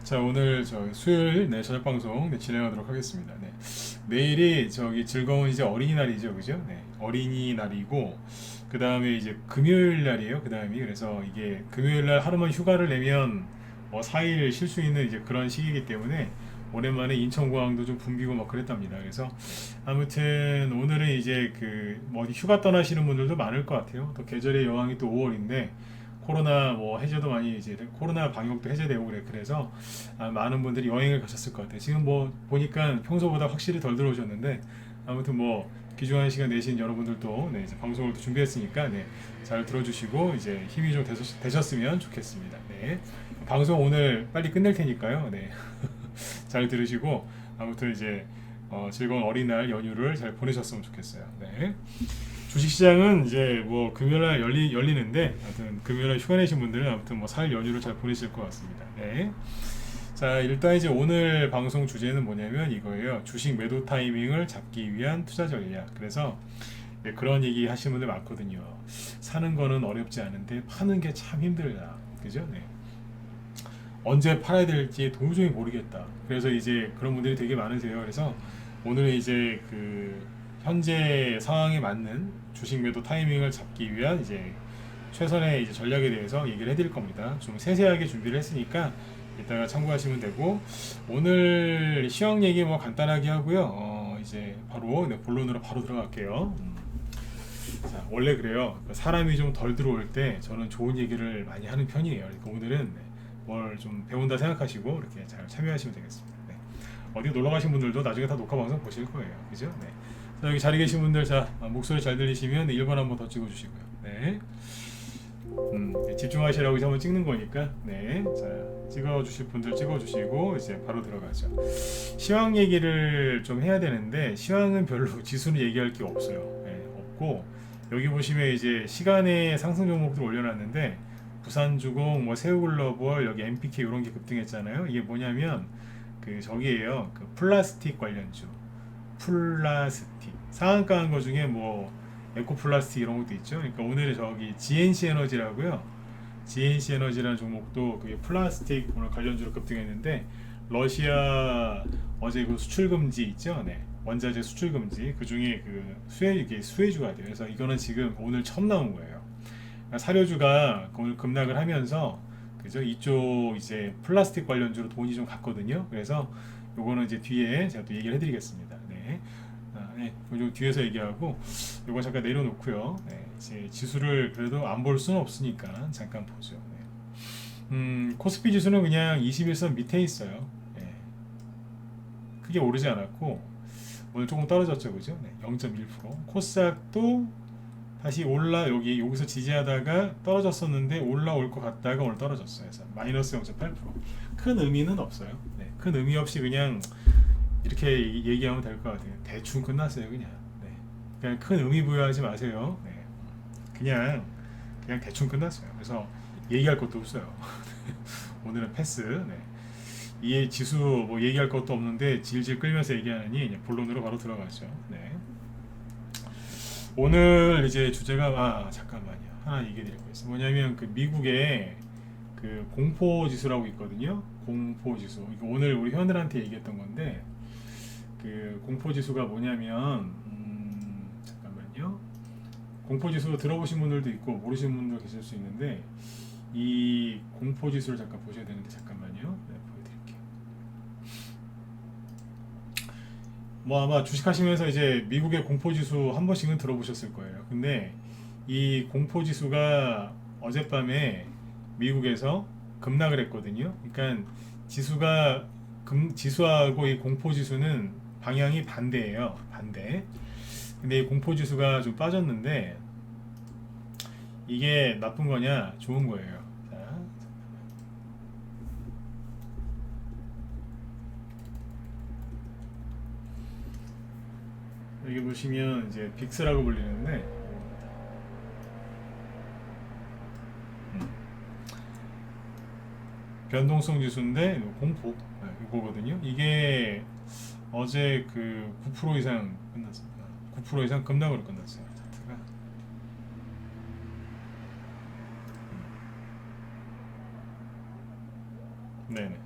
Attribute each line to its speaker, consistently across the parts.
Speaker 1: 자, 오늘 수요일 저녁 방송 진행하도록 하겠습니다. 내일이 즐거운 이제 어린이날이죠, 그죠? 어린이날이고 그 다음에 이제 금요일 날이에요. 그 다음이 그래서 이게 금요일 날 하루만 휴가를 내면 4일 쉴 수 있는 이제 그런 시기이기 때문에 오랜만에 인천공항도 좀 붐비고 막 그랬답니다. 그래서 아무튼 오늘은 이제 어디 휴가 떠나시는 분들도 많을 것 같아요. 또 계절의 여왕이 또 5월인데 코로나 해제도 많이 이제 코로나 방역도 해제되고 그래서 많은 분들이 여행을 가셨을 것 같아요. 지금 보니까 평소보다 확실히 덜 들어오셨는데 아무튼 귀중한 시간 내신 여러분들도 이제 방송을 또 준비했으니까 잘 들어주시고 이제 힘이 좀 되셨으면 좋겠습니다. 방송 오늘 빨리 끝낼 테니까요. 잘 들으시고 아무튼 이제 즐거운 어린이날 연휴를 잘 보내셨으면 좋겠어요. 주식시장은 이제 금요일날 열리는데 아무튼 금요일날 휴가 내신 분들은 아무튼 4일 연휴를 잘 보내실 것 같습니다. 자, 일단 이제 오늘 방송 주제는 뭐냐면 이거예요. 주식 매도 타이밍을 잡기 위한 투자 전략. 그래서 그런 얘기 하시는 분들 많거든요. 사는 거는 어렵지 않은데 파는 게 참 힘들다. 그죠? 언제 팔아야 될지 도저히 모르겠다. 그래서 이제 그런 분들이 되게 많으세요. 그래서 오늘은 이제 현재 상황에 맞는 주식 매도 타이밍을 잡기 위한 이제 최선의 이제 전략에 대해서 얘기를 해드릴 겁니다. 좀 세세하게 준비를 했으니까 이따가 참고하시면 되고 오늘 시황 얘기 간단하게 하고요. 이제 바로 본론으로 바로 들어갈게요. 자, 원래 그래요. 사람이 좀 덜 들어올 때 저는 좋은 얘기를 많이 하는 편이에요. 그러니까 오늘은 뭘 좀 배운다 생각하시고 이렇게 잘 참여하시면 되겠습니다. 어디 놀러 가신 분들도 나중에 다 녹화 방송 보실 거예요. 그죠? 자, 여기 자리 계신 분들 목소리 잘 들리시면 1번 한번 더 찍어주시고요. 집중하시라고 이제 한번 찍는 거니까 자, 찍어주실 분들 찍어주시고 이제 바로 들어가죠. 시황 얘기를 좀 해야 되는데 시황은 별로 지수는 얘기할 게 없어요. 없고 여기 보시면 이제 시간의 상승 종목들 올려놨는데 부산주공, 새우글로벌, 여기 MPK 이런 게 급등했잖아요. 이게 뭐냐면 저기에요. 플라스틱 관련주. 플라스틱. 상한가 한 거 중에 에코플라스틱 이런 것도 있죠. 그러니까 오늘 GNC 에너지라고요. GNC 에너지라는 종목도 플라스틱 오늘 관련주로 급등했는데 러시아 어제 수출 금지 있죠. 원자재 수출 금지 그 중에 수혜주가 돼요. 그래서 이거는 지금 오늘 처음 나온 거예요. 그러니까 사료주가 오늘 급락을 하면서 그죠? 이쪽 이제 플라스틱 관련주로 돈이 좀 갔거든요. 그래서 요거는 이제 뒤에 제가 또 얘기를 해드리겠습니다. 좀 뒤에서 얘기하고 요거 잠깐 내려놓고요. 이제 지수를 그래도 안 볼 수는 없으니까 잠깐 보죠. 코스피 지수는 그냥 21선 밑에 있어요. 크게 오르지 않았고 오늘 조금 떨어졌죠, 그죠? 0.1%. 코스닥도 다시 여기서 지지하다가 떨어졌었는데 올라올 것 같다가 오늘 떨어졌어요. 그래서 마이너스 0.8%. 큰 의미는 없어요. 큰 의미 없이 그냥 이렇게 얘기하면 될 것 같아요. 대충 끝났어요, 그냥. 그냥 큰 의미 부여하지 마세요. 그냥 대충 끝났어요. 그래서 얘기할 것도 없어요. 오늘은 패스. 이 지수 얘기할 것도 없는데 질질 끌면서 얘기하느니 본론으로 바로 들어가죠. 오늘 이제 주제가 잠깐만요. 하나 얘기 드릴 거 있어요. 뭐냐면 미국의 공포 지수라고 있거든요. 공포 지수. 이거 오늘 우리 회원들한테 얘기했던 건데 공포 지수가 뭐냐면 잠깐만요. 공포 지수 들어보신 분들도 있고 모르시는 분도 계실 수 있는데 이 공포 지수를 잠깐 보셔야 되는데 잠깐만요. 보여드릴게요. 아마 주식하시면서 이제 미국의 공포지수 한 번씩은 들어보셨을 거예요. 근데 이 공포지수가 어젯밤에 미국에서 급락을 했거든요. 그러니까 지수하고 이 공포지수는 방향이 반대예요. 반대. 근데 이 공포지수가 좀 빠졌는데 이게 나쁜 거냐 좋은 거예요. 여기 보시면 이제 빅스라고 불리는데 변동성 지수인데 공포 이거거든요. 이게 어제 9% 이상 끝났습니다. 9% 이상 급락으로 끝났어요. 차트가. 네네.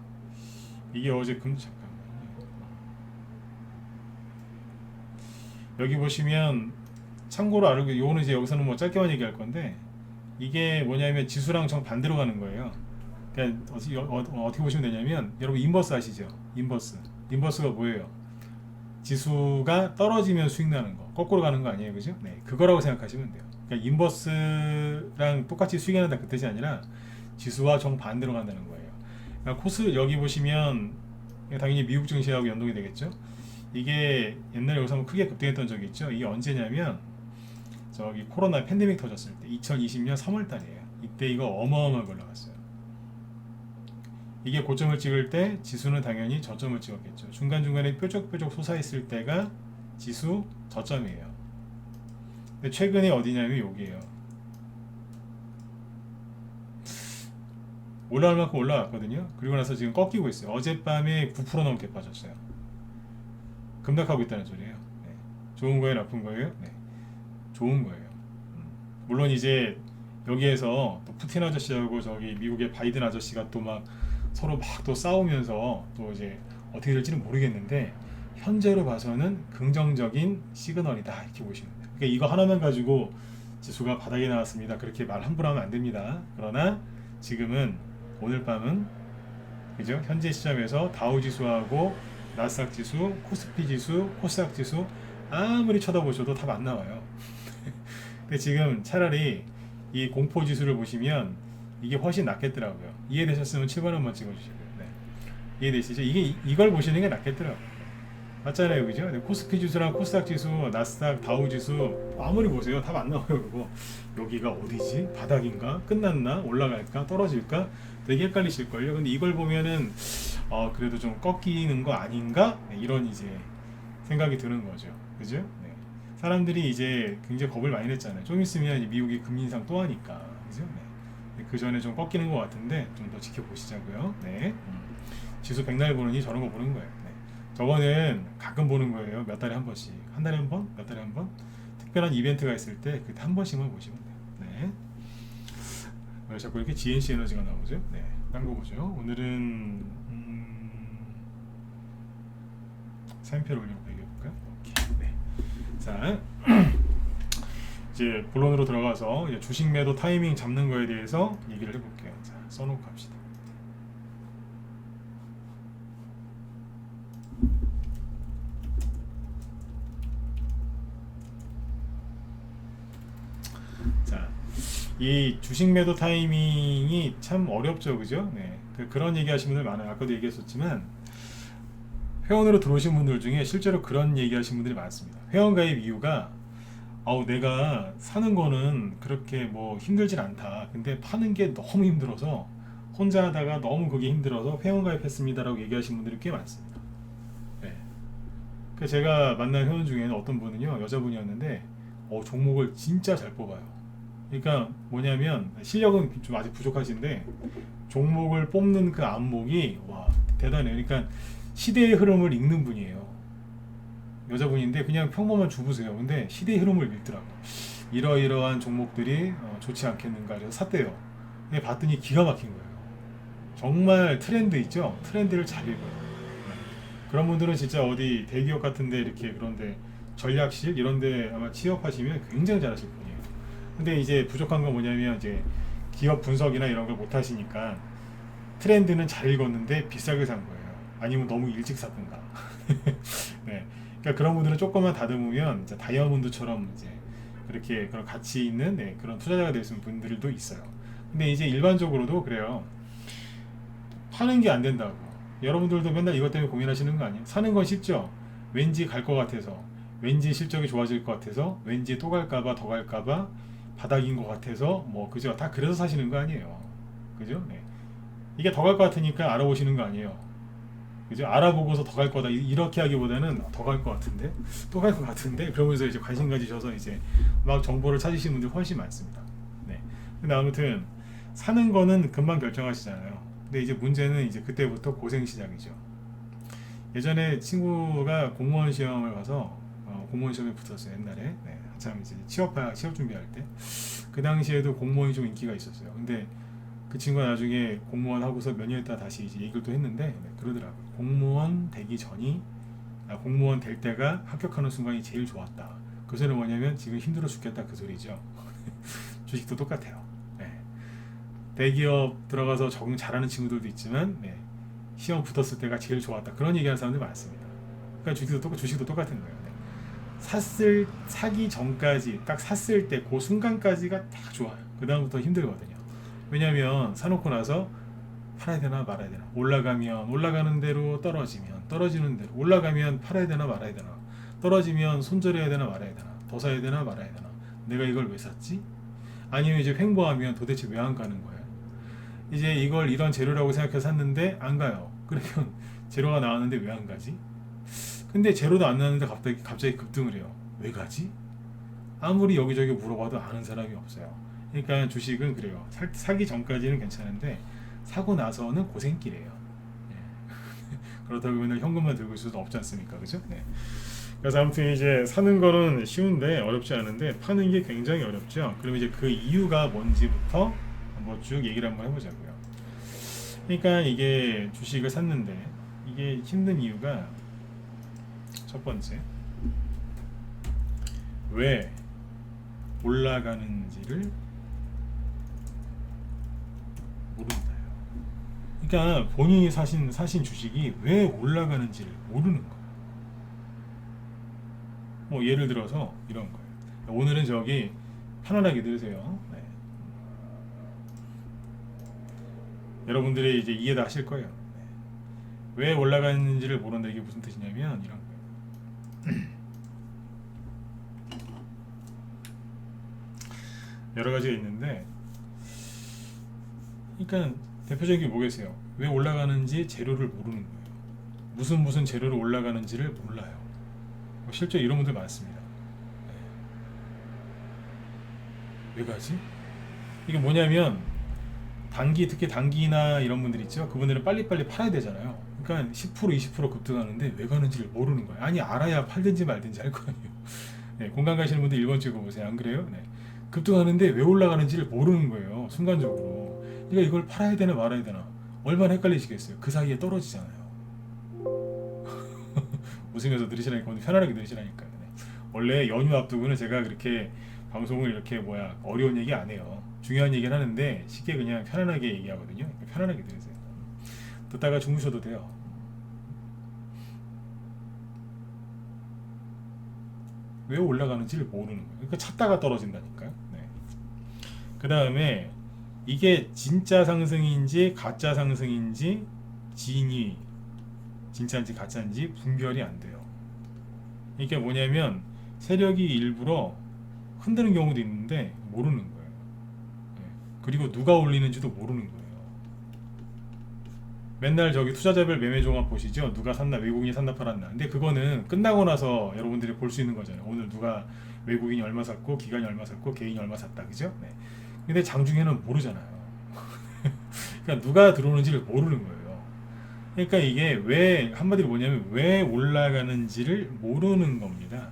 Speaker 1: 이게 어제 잠깐만. 여기 보시면 참고로 알고 요거는 이제 여기서는 뭐 짧게만 얘기할 건데 이게 뭐냐면 지수랑 정 반대로 가는 거예요. 그러니까 어떻게 보시면 되냐면 여러분 인버스 아시죠? 인버스가 뭐예요? 지수가 떨어지면 수익 나는 거 거꾸로 가는 거 아니에요, 그죠? 네, 그거라고 생각하시면 돼요. 그러니까 인버스랑 똑같이 수익이 난다 그 뜻이 아니라 지수와 정 반대로 간다는 거예요. 그러니까 코스 여기 보시면 당연히 미국 증시하고 연동이 되겠죠. 이게 옛날에 여기서 한번 크게 급등했던 적이 있죠. 이게 언제냐면 저기 코로나 팬데믹 터졌을 때 2020년 3월 달이에요. 이때 이거 어마어마하게 올라갔어요. 이게 고점을 찍을 때 지수는 당연히 저점을 찍었겠죠. 중간중간에 뾰족뾰족 솟아있을 때가 지수 저점이에요. 근데 최근에 어디냐면 여기에요. 올라갈 만큼 올라갔거든요. 그리고 나서 지금 꺾이고 있어요. 어젯밤에 9% 넘게 빠졌어요. 급락하고 있다는 소리예요. 네. 좋은 거예요, 나쁜 거예요? 네. 좋은 거예요. 물론 이제 여기에서 또 푸틴 아저씨하고 저기 미국의 바이든 아저씨가 또 막 서로 막 또 싸우면서 또 이제 어떻게 될지는 모르겠는데 현재로 봐서는 긍정적인 시그널이다 이렇게 보시면 돼요. 그러니까 이거 하나만 가지고 지수가 바닥에 나왔습니다 그렇게 말 함부로 하면 안 됩니다. 그러나 지금은 오늘 밤은 그죠? 현재 시점에서 다우 지수하고 나스닥 지수, 코스피 지수, 코스닥 지수 아무리 쳐다보셔도 답 안 나와요. 근데 지금 차라리 이 공포 지수를 보시면 이게 훨씬 낫겠더라고요. 이해되셨으면 7번 한번 찍어주시고요. 네. 이해되시죠? 이걸 보시는 게 낫겠더라고요. 맞잖아요, 그죠? 네, 코스피 지수랑 코스닥 지수, 나스닥, 다우 지수 아무리 보세요, 답 안 나와요. 그거 여기가 어디지? 바닥인가? 끝났나? 올라갈까? 떨어질까? 되게 헷갈리실 걸요. 근데 이걸 보면은 그래도 좀 꺾이는 거 아닌가? 네, 이런 이제 생각이 드는 거죠, 그죠? 네. 사람들이 이제 굉장히 겁을 많이 냈잖아요. 좀 있으면 미국이 금리 인상 또 하니까, 그죠? 네. 그 전에 좀 꺾이는 것 같은데 좀 더 지켜보시자고요. 네. 지수 백날 보느니 저런 거 보는 거예요. 네. 저거는 가끔 보는 거예요. 몇 달에 한 번씩, 한 달에 한 번, 몇 달에 한 번. 특별한 이벤트가 있을 때 그때 한 번씩만 보시면 돼요. 네. 왜 자꾸 이렇게 GNC 에너지가 나오죠? 네. 딴 거 보죠. 오늘은 사인표를 올리고 배겨볼까요? 오케이. 네. 자. 이제 본론으로 들어가서 이제 주식 매도 타이밍 잡는 거에 대해서 얘기를 해볼게요. 자, 써놓고 갑시다. 자, 이 주식 매도 타이밍이 참 어렵죠, 그죠? 네, 그런 얘기하시는 분들 많아요. 아까도 얘기했었지만 회원으로 들어오신 분들 중에 실제로 그런 얘기하시는 분들이 많습니다. 회원 가입 이유가 내가 사는 거는 그렇게 뭐 힘들진 않다. 근데 파는 게 너무 힘들어서 혼자 하다가 너무 그게 힘들어서 회원 가입했습니다라고 얘기하시는 분들이 꽤 많습니다. 네. 그 제가 만난 회원 중에는 어떤 분은요, 여자분이었는데 종목을 진짜 잘 뽑아요. 그러니까 뭐냐면 실력은 좀 아직 부족하신데 종목을 뽑는 그 안목이 와 대단해요. 그러니까 시대의 흐름을 읽는 분이에요. 여자분인데 그냥 평범한 주부세요. 근데 시대의 흐름을 읽더라고. 이러이러한 종목들이 좋지 않겠는가 해서 샀대요. 근데 봤더니 기가 막힌 거예요. 정말 트렌드 있죠? 트렌드를 잘 읽어요. 그런 분들은 진짜 어디 대기업 같은데 이렇게 그런데 전략실 이런데 아마 취업하시면 굉장히 잘하실 분이에요. 근데 이제 부족한 건 뭐냐면 이제 기업 분석이나 이런 걸 못 하시니까 트렌드는 잘 읽었는데 비싸게 산 거예요. 아니면 너무 일찍 샀던가. 네. 그러니까 그런 분들은 조금만 다듬으면 이제 다이아몬드처럼 이제 그렇게 그런 가치 있는 그런 투자자가 될 수 있는 분들도 있어요. 근데 이제 일반적으로도 그래요. 파는 게 안 된다고. 여러분들도 맨날 이것 때문에 고민하시는 거 아니에요? 사는 건 쉽죠. 왠지 갈 것 같아서, 왠지 실적이 좋아질 것 같아서, 왠지 또 갈까봐 더 갈까봐 바닥인 것 같아서 뭐 그죠? 다 그래서 사시는 거 아니에요. 그죠? 네. 이게 더 갈 것 같으니까 알아보시는 거 아니에요. 그죠? 알아보고서 더 갈 거다 이렇게 하기보다는 더 갈 것 같은데 또 갈 것 같은데 그러면서 이제 관심 가지셔서 이제 막 정보를 찾으시는 분들이 훨씬 많습니다. 네. 근데 아무튼 사는 거는 금방 결정하시잖아요. 근데 이제 문제는 이제 그때부터 고생 시작이죠. 예전에 친구가 공무원 시험을 봐서 공무원 시험에 붙었어요. 옛날에 한참 이제 취업 준비할 때 그 당시에도 공무원이 좀 인기가 있었어요. 근데 그 친구가 나중에 공무원 하고서 몇 년 있다 다시 이제 얘기를 또 했는데 네, 그러더라고요. 공무원 되기 전이 공무원 될 때가 합격하는 순간이 제일 좋았다. 그 소리는 뭐냐면 지금 힘들어 죽겠다 그 소리죠. 주식도 똑같아요. 네. 대기업 들어가서 적응 잘하는 친구들도 있지만 네. 시험 붙었을 때가 제일 좋았다. 그런 얘기하는 사람들이 많습니다. 그러니까 주식도 똑같은 거예요. 네. 사기 전까지 딱 샀을 때 그 순간까지가 딱 좋아요. 그 다음부터 힘들거든요. 왜냐하면 사놓고 나서 팔아야 되나 말아야 되나, 올라가면 올라가는 대로 떨어지면 떨어지는 대로, 올라가면 팔아야 되나 말아야 되나, 떨어지면 손절해야 되나 말아야 되나, 더 사야 되나 말아야 되나, 내가 이걸 왜 샀지? 아니면 이제 횡보하면 도대체 왜 안 가는 거예요? 이제 이걸 이런 재료라고 생각해서 샀는데 안 가요. 그러면 재료가 나왔는데 왜 안 가지? 근데 재료도 안 나왔는데 갑자기 급등을 해요. 왜 가지? 아무리 여기저기 물어봐도 아는 사람이 없어요. 그러니까 주식은 그래요. 사기 전까지는 괜찮은데 사고 나서는 고생길이에요. 예. 그렇다고 맨날 현금만 들고 있을 수도 없지 않습니까? 그죠? 네. 그래서 아무튼 이제 사는 거는 쉬운데 어렵지 않은데 파는 게 굉장히 어렵죠. 그럼 이제 그 이유가 뭔지부터 한번 쭉 얘기를 한번 해보자고요. 그러니까 이게 주식을 샀는데 이게 힘든 이유가 첫 번째, 왜 올라가는지를 모른다. 그러니까 본인이 사신 주식이 왜 올라가는지를 모르는 거예요. 뭐 예를 들어서 이런 거예요. 오늘은 저기 편안하게 들으세요. 네. 여러분들이 이제 이해 다 하실 거예요. 네. 왜 올라가는지를 모른다. 이게 무슨 뜻이냐면 이런 거예요. 여러 가지가 있는데, 그러니까 대표적인 게 뭐겠어요? 왜 올라가는지 재료를 모르는 거예요. 무슨 재료로 올라가는지를 몰라요. 실제 이런 분들 많습니다. 왜 가지? 이게 뭐냐면 특히 단기나 이런 분들 있죠. 그분들은 빨리빨리 팔아야 되잖아요. 그러니까 10% 20% 급등하는데 왜 가는지를 모르는 거예요. 아니 알아야 팔든지 말든지 할 거 아니에요. 네, 공감 가시는 분들 1번 찍어보세요. 안 그래요? 네. 급등하는데 왜 올라가는지를 모르는 거예요. 순간적으로. 그러니까 이걸 팔아야 되나 말아야 되나 얼마나 헷갈리시겠어요. 그 사이에 떨어지잖아요. 웃으면서 들으시라니까, 오늘 편안하게 들으시라니까요. 네. 원래 연휴 앞두고는 제가 그렇게 방송을 이렇게 어려운 얘기 안 해요. 중요한 얘기를 하는데 쉽게 그냥 편안하게 얘기하거든요. 그러니까 편안하게 들으세요. 듣다가 주무셔도 돼요. 왜 올라가는지를 모르는 거예요. 그러니까 찾다가 떨어진다니까요. 네. 그 다음에 이게 진짜 상승인지 가짜 상승인지 진위 진짜인지 가짜인지 분별이 안 돼요. 이게 뭐냐면 세력이 일부러 흔드는 경우도 있는데 모르는 거예요. 네. 그리고 누가 올리는지도 모르는 거예요. 맨날 저기 투자자별 매매 종합 보시죠. 누가 샀나, 외국인이 샀나 팔았나. 근데 그거는 끝나고 나서 여러분들이 볼 수 있는 거잖아요. 오늘 누가 외국인이 얼마 샀고 기관이 얼마 샀고 개인이 얼마 샀다, 그죠? 네. 근데 장중에는 모르잖아요. 그러니까 누가 들어오는지를 모르는 거예요. 그러니까 이게 왜, 한마디로 뭐냐면 왜 올라가는지를 모르는 겁니다.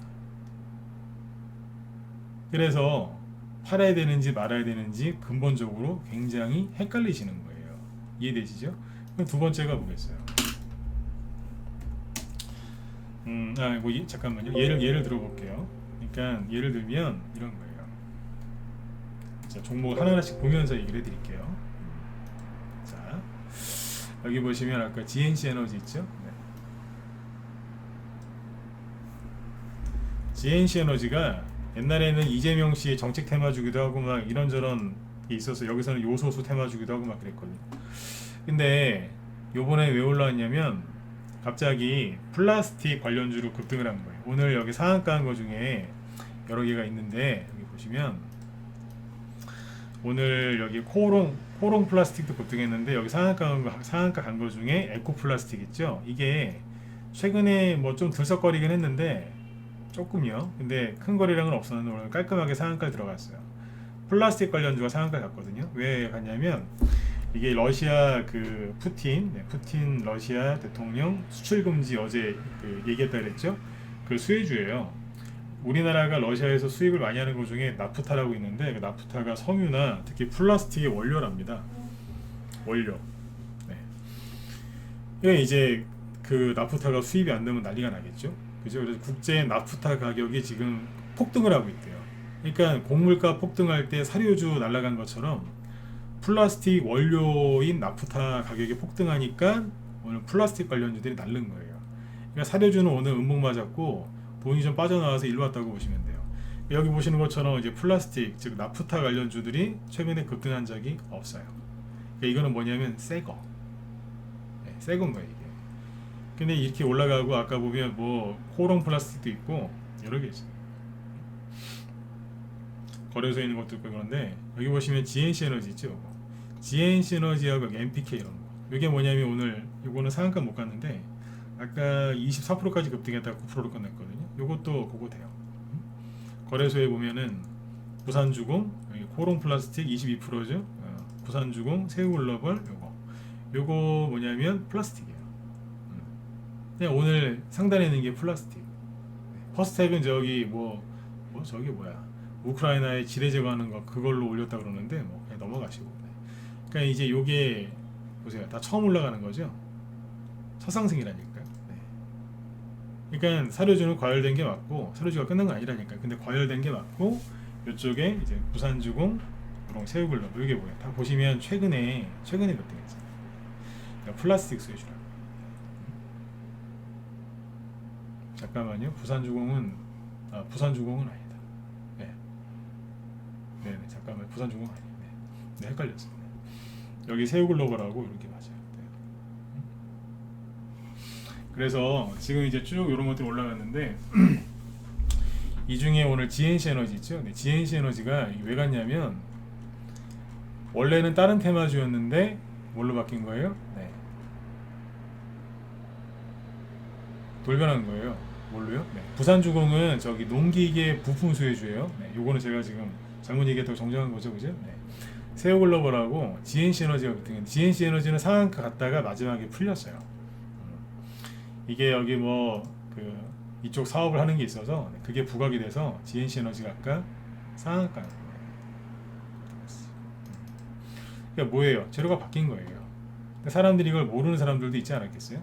Speaker 1: 그래서 팔아야 되는지 말아야 되는지 근본적으로 굉장히 헷갈리시는 거예요. 이해되시죠? 그럼 두 번째가 뭐겠어요? 잠깐만요. 예를 들어볼게요. 그러니까 예를 들면 이런 거예요. 자, 종목 하나하나씩 보면서 얘기를 해드릴게요. 자, 여기 보시면 아까 GNC 에너지 있죠? 네. GNC 에너지가 옛날에는 이재명 씨의 정책 테마주기도 하고 막 이런저런 게 있어서 여기서는 요소수 테마주기도 하고 막 그랬거든요. 근데 요번에 왜 올라왔냐면 갑자기 플라스틱 관련주로 급등을 한 거예요. 오늘 여기 상한가 한 거 중에 여러 개가 있는데 여기 보시면 오늘 여기 코롱 플라스틱도 급등했는데 여기 상한가 간 거 중에 에코 플라스틱 있죠. 이게 최근에 뭐 좀 들썩거리긴 했는데 조금요. 근데 큰 거래량은 없었는데 오늘 깔끔하게 상한가에 들어갔어요. 플라스틱 관련주가 상한가 갔거든요. 왜 갔냐면 이게 러시아 그 푸틴 러시아 대통령 수출 금지 어제 얘기했다 그랬죠. 그 수혜주예요. 우리나라가 러시아에서 수입을 많이 하는 것 중에 나프타라고 있는데 그 나프타가 섬유나 특히 플라스틱의 원료랍니다. 원료. 네. 이게 이제 그 나프타가 수입이 안 되면 난리가 나겠죠. 그죠? 그래서 국제 나프타 가격이 지금 폭등을 하고 있대요. 그러니까 곡물가 폭등할 때 사료주 날아간 것처럼 플라스틱 원료인 나프타 가격이 폭등하니까 오늘 플라스틱 관련주들이 날른 거예요. 그러니까 사료주는 오늘 음봉 맞았고 돈이 좀 빠져나와서 일로 왔다고 보시면 돼요. 여기 보시는 것처럼 이제 플라스틱 즉 나프타 관련주들이 최근에 급등한 적이 없어요. 그러니까 이거는 뭐냐면 새거, 네, 새건 거예요 이게. 근데 이렇게 올라가고 아까 보면 뭐 코롱 플라스틱도 있고 여러 개 있어요. 거래소에 있는 것도 있고 그런데 여기 보시면 GNC 에너지 있죠. GNC 에너지하고 MPK 이런 거. 이게 뭐냐면 오늘 이거는 상한가 못 갔는데 아까 24%까지 급등했다가 9%로 끝냈거든요. 이것도 그거 돼요. 거래소에 보면은 부산주공, 여기 코롱 플라스틱 22%죠. 부산주공, 새우글로벌 요거 뭐냐면 플라스틱이에요. 그냥 오늘 상단에 있는 게 플라스틱. 퍼스텍은 저기 뭐 저기 뭐야 우크라이나에 지뢰 제거하는 거 그걸로 올렸다 그러는데 뭐 그냥 넘어가시고. 그러니까 이제 요게 보세요. 다 처음 올라가는 거죠. 첫 상승이라니까요. 네. 그러니까 사료주는 과열된 게 맞고 사료주가 끝난 건 아니라니까. 근데 과열된 게 맞고 이쪽에 이제 부산주공, 그런 새우글로벌 이게 뭐야? 다 보시면 최근에 급등했잖아요. 그러니까 플라스틱 수혜주라. 잠깐만요. 부산주공은 아니다. 네. 네, 잠깐만. 부산주공 아니에요. 네, 헷갈렸어요. 네. 여기 새우글로벌하고 이렇게 맞아요. 네. 그래서 지금 이제 쭉 이런 것들이 올라갔는데 이 중에 오늘 GNC 에너지 있죠? 네, GNC 에너지가 왜 갔냐면 원래는 다른 테마주였는데 뭘로 바뀐 거예요? 네. 돌변한 거예요. 뭘로요? 네. 부산주공은 저기 농기계 부품 수혜주예요. 네. 요거는 제가 지금 잘못 얘기했다고 정정한 거죠, 그죠? 네. 세오글로벌하고 GNC 에너지가 같은 GNC 에너지는 상한가 갔다가 마지막에 풀렸어요. 이게 여기 뭐 그 이쪽 사업을 하는 게 있어서 그게 부각이 돼서 GNC 에너지가 아까 상한가. 그러니까 뭐예요? 재료가 바뀐 거예요. 사람들이 이걸 모르는 사람들도 있지 않았겠어요?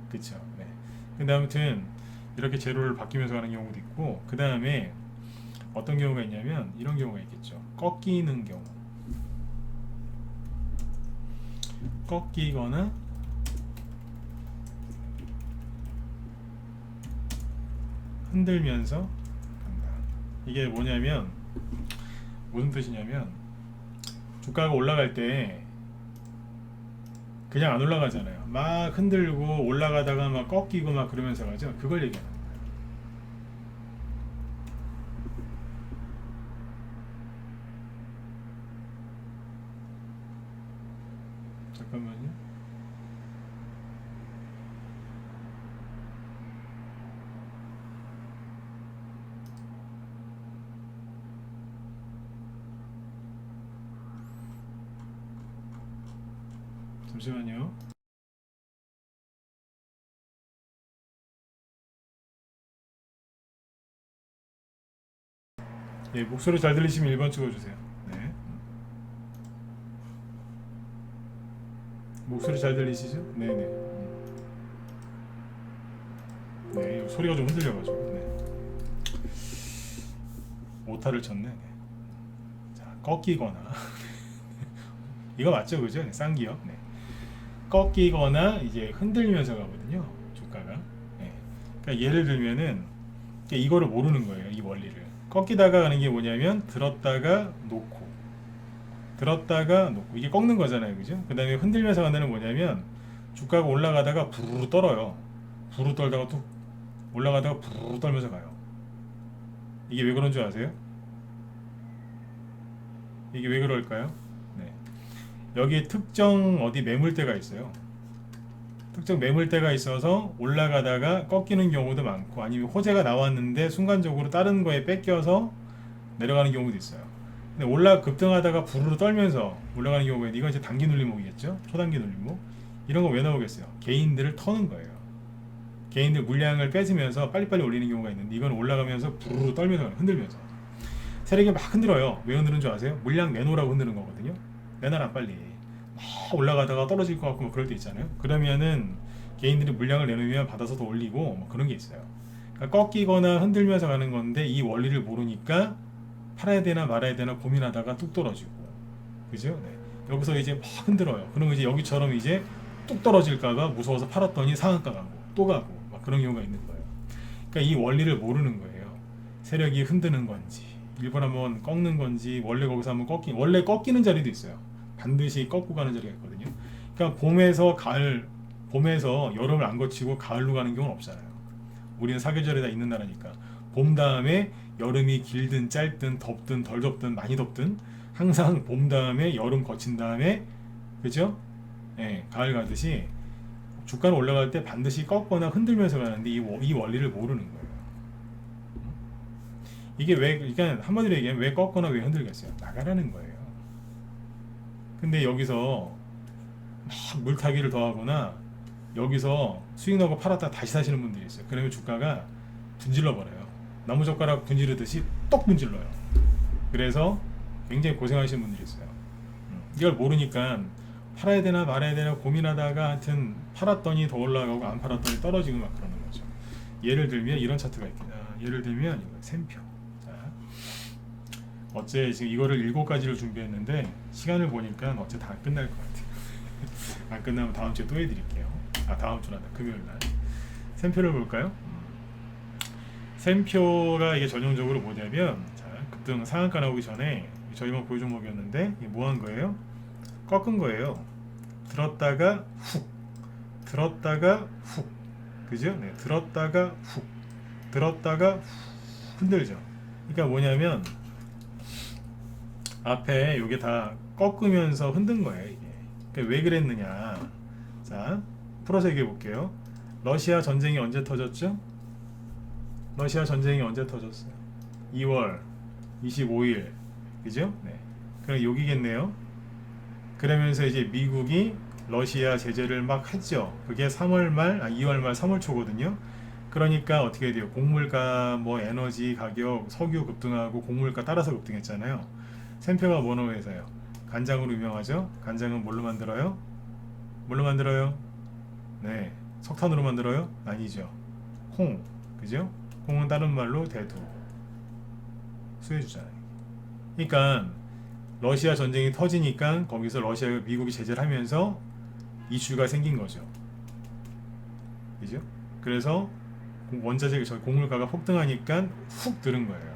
Speaker 1: 그렇죠. 네. 근데 아무튼 이렇게 재료를 바뀌면서 가는 경우도 있고 그 다음에 어떤 경우가 있냐면 이런 경우가 있겠죠. 꺾이는 경우. 꺾이거나 흔들면서 간다. 이게 뭐냐면 무슨 뜻이냐면 주가가 올라갈 때 그냥 안 올라가잖아요. 막 흔들고 올라가다가 막 꺾이고 막 그러면서 가죠. 그걸 얘기하는 거예요. 잠깐만요. 잠시만요. 예, 목소리 잘 들리시면 1번 찍어주세요. 네. 목소리 잘 들리시죠? 네네. 네, 소리가 좀 흔들려가지고. 네. 오타를 쳤네. 네. 자, 꺾이거나. 이거 맞죠, 그죠? 네, 쌍기역. 네. 꺾이거나 이제 흔들면서 가거든요. 주가가. 네. 그러니까 예를 들면은 이거를 모르는 거예요. 이 원리를. 꺾이다가 가는 게 뭐냐면 들었다가 놓고 이게 꺾는 거잖아요, 그죠? 그 다음에 흔들면서 간다는 뭐냐면 주가가 올라가다가 부르르 떨어요. 부르르 떨다가 또 올라가다가 부르르 떨면서 가요. 이게 왜 그런 줄 아세요? 이게 왜 그럴까요? 네. 여기 특정 어디 매물대가 있어요. 특정 매물대가 있어서 올라가다가 꺾이는 경우도 많고 아니면 호재가 나왔는데 순간적으로 다른 거에 뺏겨서 내려가는 경우도 있어요. 근데 급등하다가 부르르 떨면서 올라가는 경우에 이건 이제 단기 눌림목이겠죠. 초단기 눌림목. 이런 거 왜 나오겠어요? 개인들을 터는 거예요. 개인들 물량을 뺏으면서 빨리빨리 올리는 경우가 있는데 이건 올라가면서 부르르 떨면서 흔들면서 세력이 막 흔들어요. 왜 흔드는 줄 아세요? 물량 내놓으라고 흔드는 거거든요. 내놔라 빨리. 막 올라가다가 떨어질 것 같고 뭐 그럴 때 있잖아요. 그러면은 개인들이 물량을 내놓으면 받아서 더 올리고 뭐 그런 게 있어요. 그러니까 꺾이거나 흔들면서 가는 건데 이 원리를 모르니까 팔아야 되나 말아야 되나 고민하다가 뚝 떨어지고, 그죠? 네. 여기서 이제 막 흔들어요. 그러면 이제 여기처럼 이제 뚝 떨어질까봐 무서워서 팔았더니 상한가 가고 또 가고 막 그런 경우가 있는 거예요. 그러니까 이 원리를 모르는 거예요. 세력이 흔드는 건지 일본 한번 꺾는 건지, 원래 거기서 한번 원래 꺾이는 자리도 있어요. 반드시 꺾고 가는 자리가 있거든요. 그러니까 봄에서 여름을 안 거치고 가을로 가는 경우는 없잖아요. 우리는 사계절에 다 있는 나라니까. 봄 다음에 여름이 길든 짧든 덥든 덜 덥든 많이 덥든 항상 봄 다음에 여름 거친 다음에, 그죠? 예, 가을 가듯이 주가는 올라갈 때 반드시 꺾거나 흔들면서 가는데 이 원리를 모르는 거예요. 이게 왜, 그러니까 한마디로 얘기하면 왜 꺾거나 왜 흔들겠어요? 나가라는 거예요. 근데 여기서 막 물타기를 더하거나 여기서 수익 나고 팔았다 다시 사시는 분들이 있어요. 그러면 주가가 분질러 버려요. 나무젓가락 분지르듯이 똑 분질러요. 그래서 굉장히 고생하시는 분들이 있어요. 이걸 모르니까 팔아야 되나 말아야 되나 고민하다가 하여튼 팔았더니 더 올라가고 안 팔았더니 떨어지고 막 그러는 거죠. 예를 들면 이런 차트가 있겠다. 예를 들면 이거 샘표. 자, 어째 지금 이거를 7가지를 준비했는데 시간을 보니까 어째 다 끝날 것 같아요. 안 끝나면 다음 주에 또 해드릴게요. 다음 주란다. 금요일날 샘표를 볼까요? 샘표가 이게 전형적으로 뭐냐면, 자, 급등 상한가 나오기 전에 저희만 보유 종목이었는데 이게 뭐 한 거예요? 꺾은 거예요. 들었다가 훅, 들었다가 훅, 그죠? 네, 들었다가 훅, 들었다가 훅 흔들죠. 그러니까 뭐냐면 앞에 이게 다 꺾으면서 흔든 거예요. 이게 그러니까 왜 그랬느냐? 자, 풀어서 얘기해 볼게요. 러시아 전쟁이 언제 터졌죠? 러시아 전쟁이 언제 터졌어요? 2월 25일, 그죠? 네. 그럼 여기겠네요. 그러면서 이제 미국이 러시아 제재를 막 했죠. 그게 2월 말 3월 초거든요. 그러니까 어떻게 돼요? 곡물가, 뭐 에너지 가격, 석유 급등하고 곡물가 따라서 급등했잖아요. 샘표가 뭐로 회사예요? 간장으로 유명하죠. 간장은 뭘로 만들어요? 뭘로 만들어요? 네, 석탄으로 만들어요? 아니죠. 콩, 그죠? 콩은 다른 말로 대두, 수혜주잖아요. 그러니까 러시아 전쟁이 터지니까 거기서 러시아 미국이 제재를 하면서 이슈가 생긴 거죠. 그죠? 그래서 원자재 곡물가가 폭등하니까 훅 들은 거예요.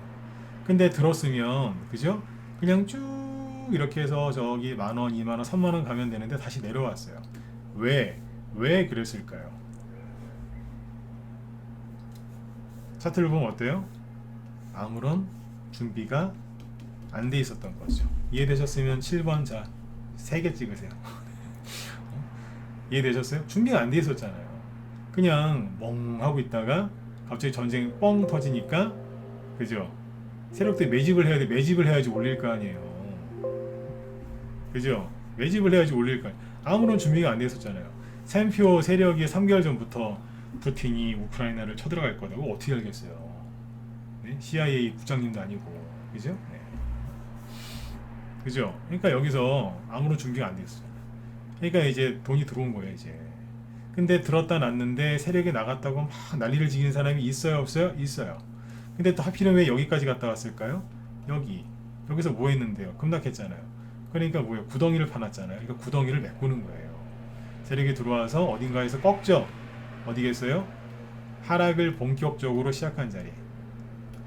Speaker 1: 근데 들었으면, 그죠? 그냥 쭉 이렇게 해서 저기 10,000원, 20,000원, 30,000원 가면 되는데 다시 내려왔어요. 왜 그랬을까요? 차트를 보면 어때요? 아무런 준비가 안 돼 있었던 거죠. 이해되셨으면 7번, 자 3개 찍으세요. 이해되셨어요? 준비가 안 돼 있었잖아요. 그냥 멍 하고 있다가 갑자기 전쟁이 뻥 터지니까, 그죠? 세력들이 매집을 해야 돼. 매집을 해야지 올릴 거 아니에요. 그죠? 매집을 해야지 올릴 거 아니에요. 아무런 준비가 안 돼 있었잖아요. 샘표 세력이 3개월 전부터 푸틴이 우크라이나를 쳐들어갈 거라고 어떻게 알겠어요? 네? CIA 국장님도 아니고, 그죠? 네. 그죠? 그러니까 여기서 아무런 준비가 안 돼 있었잖아요. 그러니까 이제 돈이 들어온 거예요, 이제. 근데 들었다 놨는데 세력이 나갔다고 막 난리를 지기는 사람이 있어요, 없어요? 있어요. 근데 또 하필이면 왜 여기까지 갔다 왔을까요? 여기서 뭐 했는데요? 급락했잖아요. 그러니까 뭐예요? 구덩이를 파놨잖아요. 그러니까 구덩이를 메꾸는 거예요. 세력이 들어와서 어딘가에서 꺾죠. 어디겠어요? 하락을 본격적으로 시작한 자리,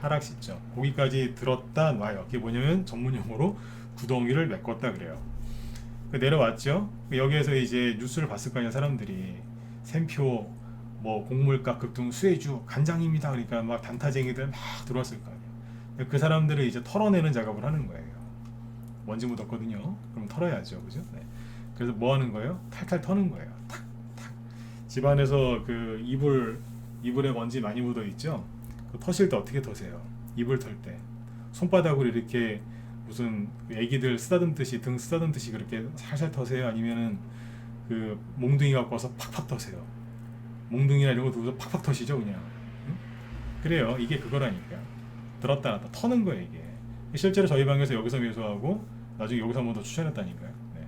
Speaker 1: 하락 시점, 거기까지 들었다 놔요. 그게 뭐냐면 전문용어로 구덩이를 메꿨다 그래요. 내려왔죠. 여기에서 이제 뉴스를 봤을 거 아니야, 사람들이. 샘표 뭐 곡물가 급등 수혜주 간장입니다. 그러니까 막 단타쟁이들 막 들어왔을 거 아니에요. 그 사람들을 이제 털어내는 작업을 하는 거예요. 먼지 묻었거든요. 그럼 털어야죠, 그죠? 네. 그래서 뭐 하는 거예요? 탈탈 터는 거예요. 탁, 탁. 집안에서 그 이불에 먼지 많이 묻어 있죠. 그 터실 때 어떻게 터세요? 이불 털 때 손바닥으로 이렇게 무슨 애기들 쓰다듬듯이 등 쓰다듬듯이 그렇게 살살 터세요? 아니면은 그 몽둥이 갖고 와서 팍팍 터세요? 몽둥이나 이런 거 두고서 팍팍 터시죠, 그냥. 응? 그래요. 이게 그거라니까. 들었다 놨다 터는 거예요, 이게. 실제로 저희 방에서 여기서 매수하고 나중에 여기서 한 번 더 추천했다니까요. 네.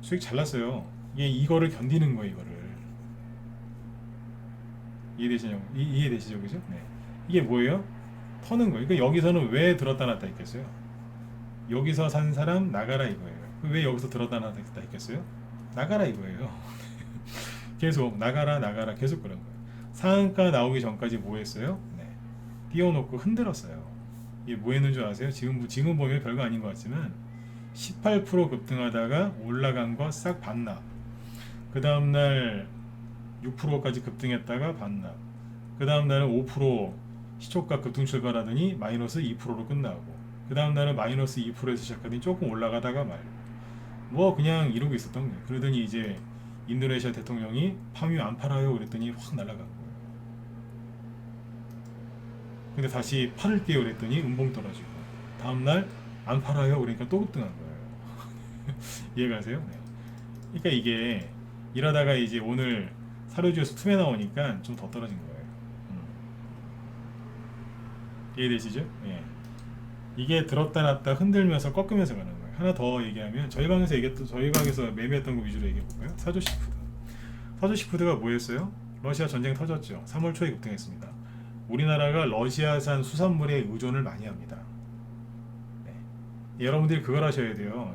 Speaker 1: 수익 잘 났어요. 이게 이거를 견디는 거예요. 이거를 이해되시죠, 그죠? 네. 이게 뭐예요? 터는 거예요. 그러니까 여기서는 왜 들었다 놨다 했겠어요? 여기서 산 사람 나가라 이거예요. 왜 여기서 들었다 놨다 했겠어요? 나가라 이거예요. 계속 나가라 나가라 계속 그런 거예요. 상한가 나오기 전까지 뭐 했어요? 네. 띄워놓고 흔들었어요. 이게 뭐 했는 줄 아세요? 지금 보면 별거 아닌 것 같지만 18% 급등하다가 올라간 거 싹 반납. 그 다음날 6%까지 급등했다가 반납. 그 다음날은 5% 시초가 급등 출발하더니 마이너스 2%로 끝나고, 그 다음날은 마이너스 2%에서 시작하더니 조금 올라가다가 말. 뭐 그냥 이러고 있었던 거예요. 그러더니 이제 인도네시아 대통령이 파묘 안 팔아요 그랬더니 확 날아간 거예요. 근데 다시 팔을게요 그랬더니 음봉 떨어지고, 다음날 안 팔아요 그러니까 또 급등한 거예요. 이해가세요? 네. 그러니까 이게 이러다가 이제 오늘 사료주에서 투매 나오니까 좀 더 떨어진 거예요. 이해되시죠? 예. 이게 들었다 놨다 흔들면서 꺾으면서 가는 거예요. 하나 더 얘기하면 저희 방에서 매매했던 거 위주로 얘기해 볼까요? 사조시푸드. 사조시푸드가 뭐였어요? 러시아 전쟁 터졌죠. 3월 초에 급등했습니다. 우리나라가 러시아산 수산물에 의존을 많이 합니다. 네. 여러분들이 그걸 하셔야 돼요.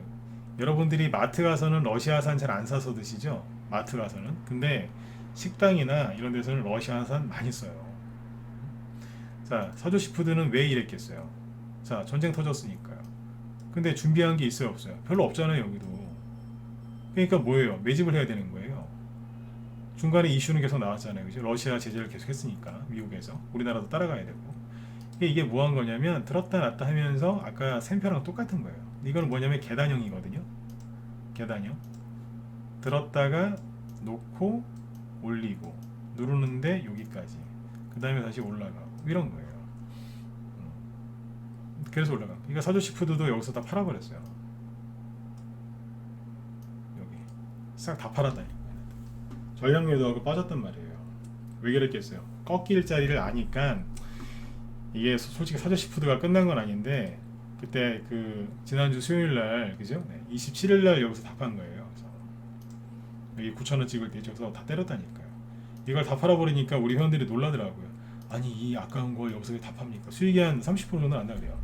Speaker 1: 여러분들이 마트 가서는 러시아산 잘 안 사서 드시죠? 마트 가서는. 근데 식당이나 이런 데서는 러시아산 많이 써요. 자, 사조시푸드는 왜 이랬겠어요? 자, 전쟁 터졌으니까요. 근데 준비한 게 있어요, 없어요? 별로 없잖아요, 여기도. 그러니까 뭐예요? 매집을 해야 되는 거예요. 중간에 이슈는 계속 나왔잖아요, 그죠? 러시아 제재를 계속 했으니까, 미국에서. 우리나라도 따라가야 되고. 이게 뭐 한 거냐면, 들었다 놨다 하면서 아까 샘표랑 똑같은 거예요. 이거는 뭐냐면 계단형이거든요. 계단형. 들었다가 놓고 올리고, 누르는데 여기까지. 그 다음에 다시 올라가고. 이런 거예요. 그래서 올라가. 그러니까 사조시푸드도 여기서 다 팔아버렸어요. 여기 싹 다 팔았다니까. 전략매도하고 빠졌단 말이에요. 왜 그랬겠어요? 꺾일 자리를 아니까. 이게 솔직히 사조시푸드가 끝난 건 아닌데, 그때 그 지난주 수요일날, 그죠? 네, 27일날 여기서 다 판 거예요. 그래서 여기 9,000원 찍을 때 저기서 다 때렸다니까요. 이걸 다 팔아버리니까 우리 회원들이 놀라더라고요. 아니 이 아까운 걸 여기서 왜 다 팝니까? 수익이 한 30% 정도 난다 그래요.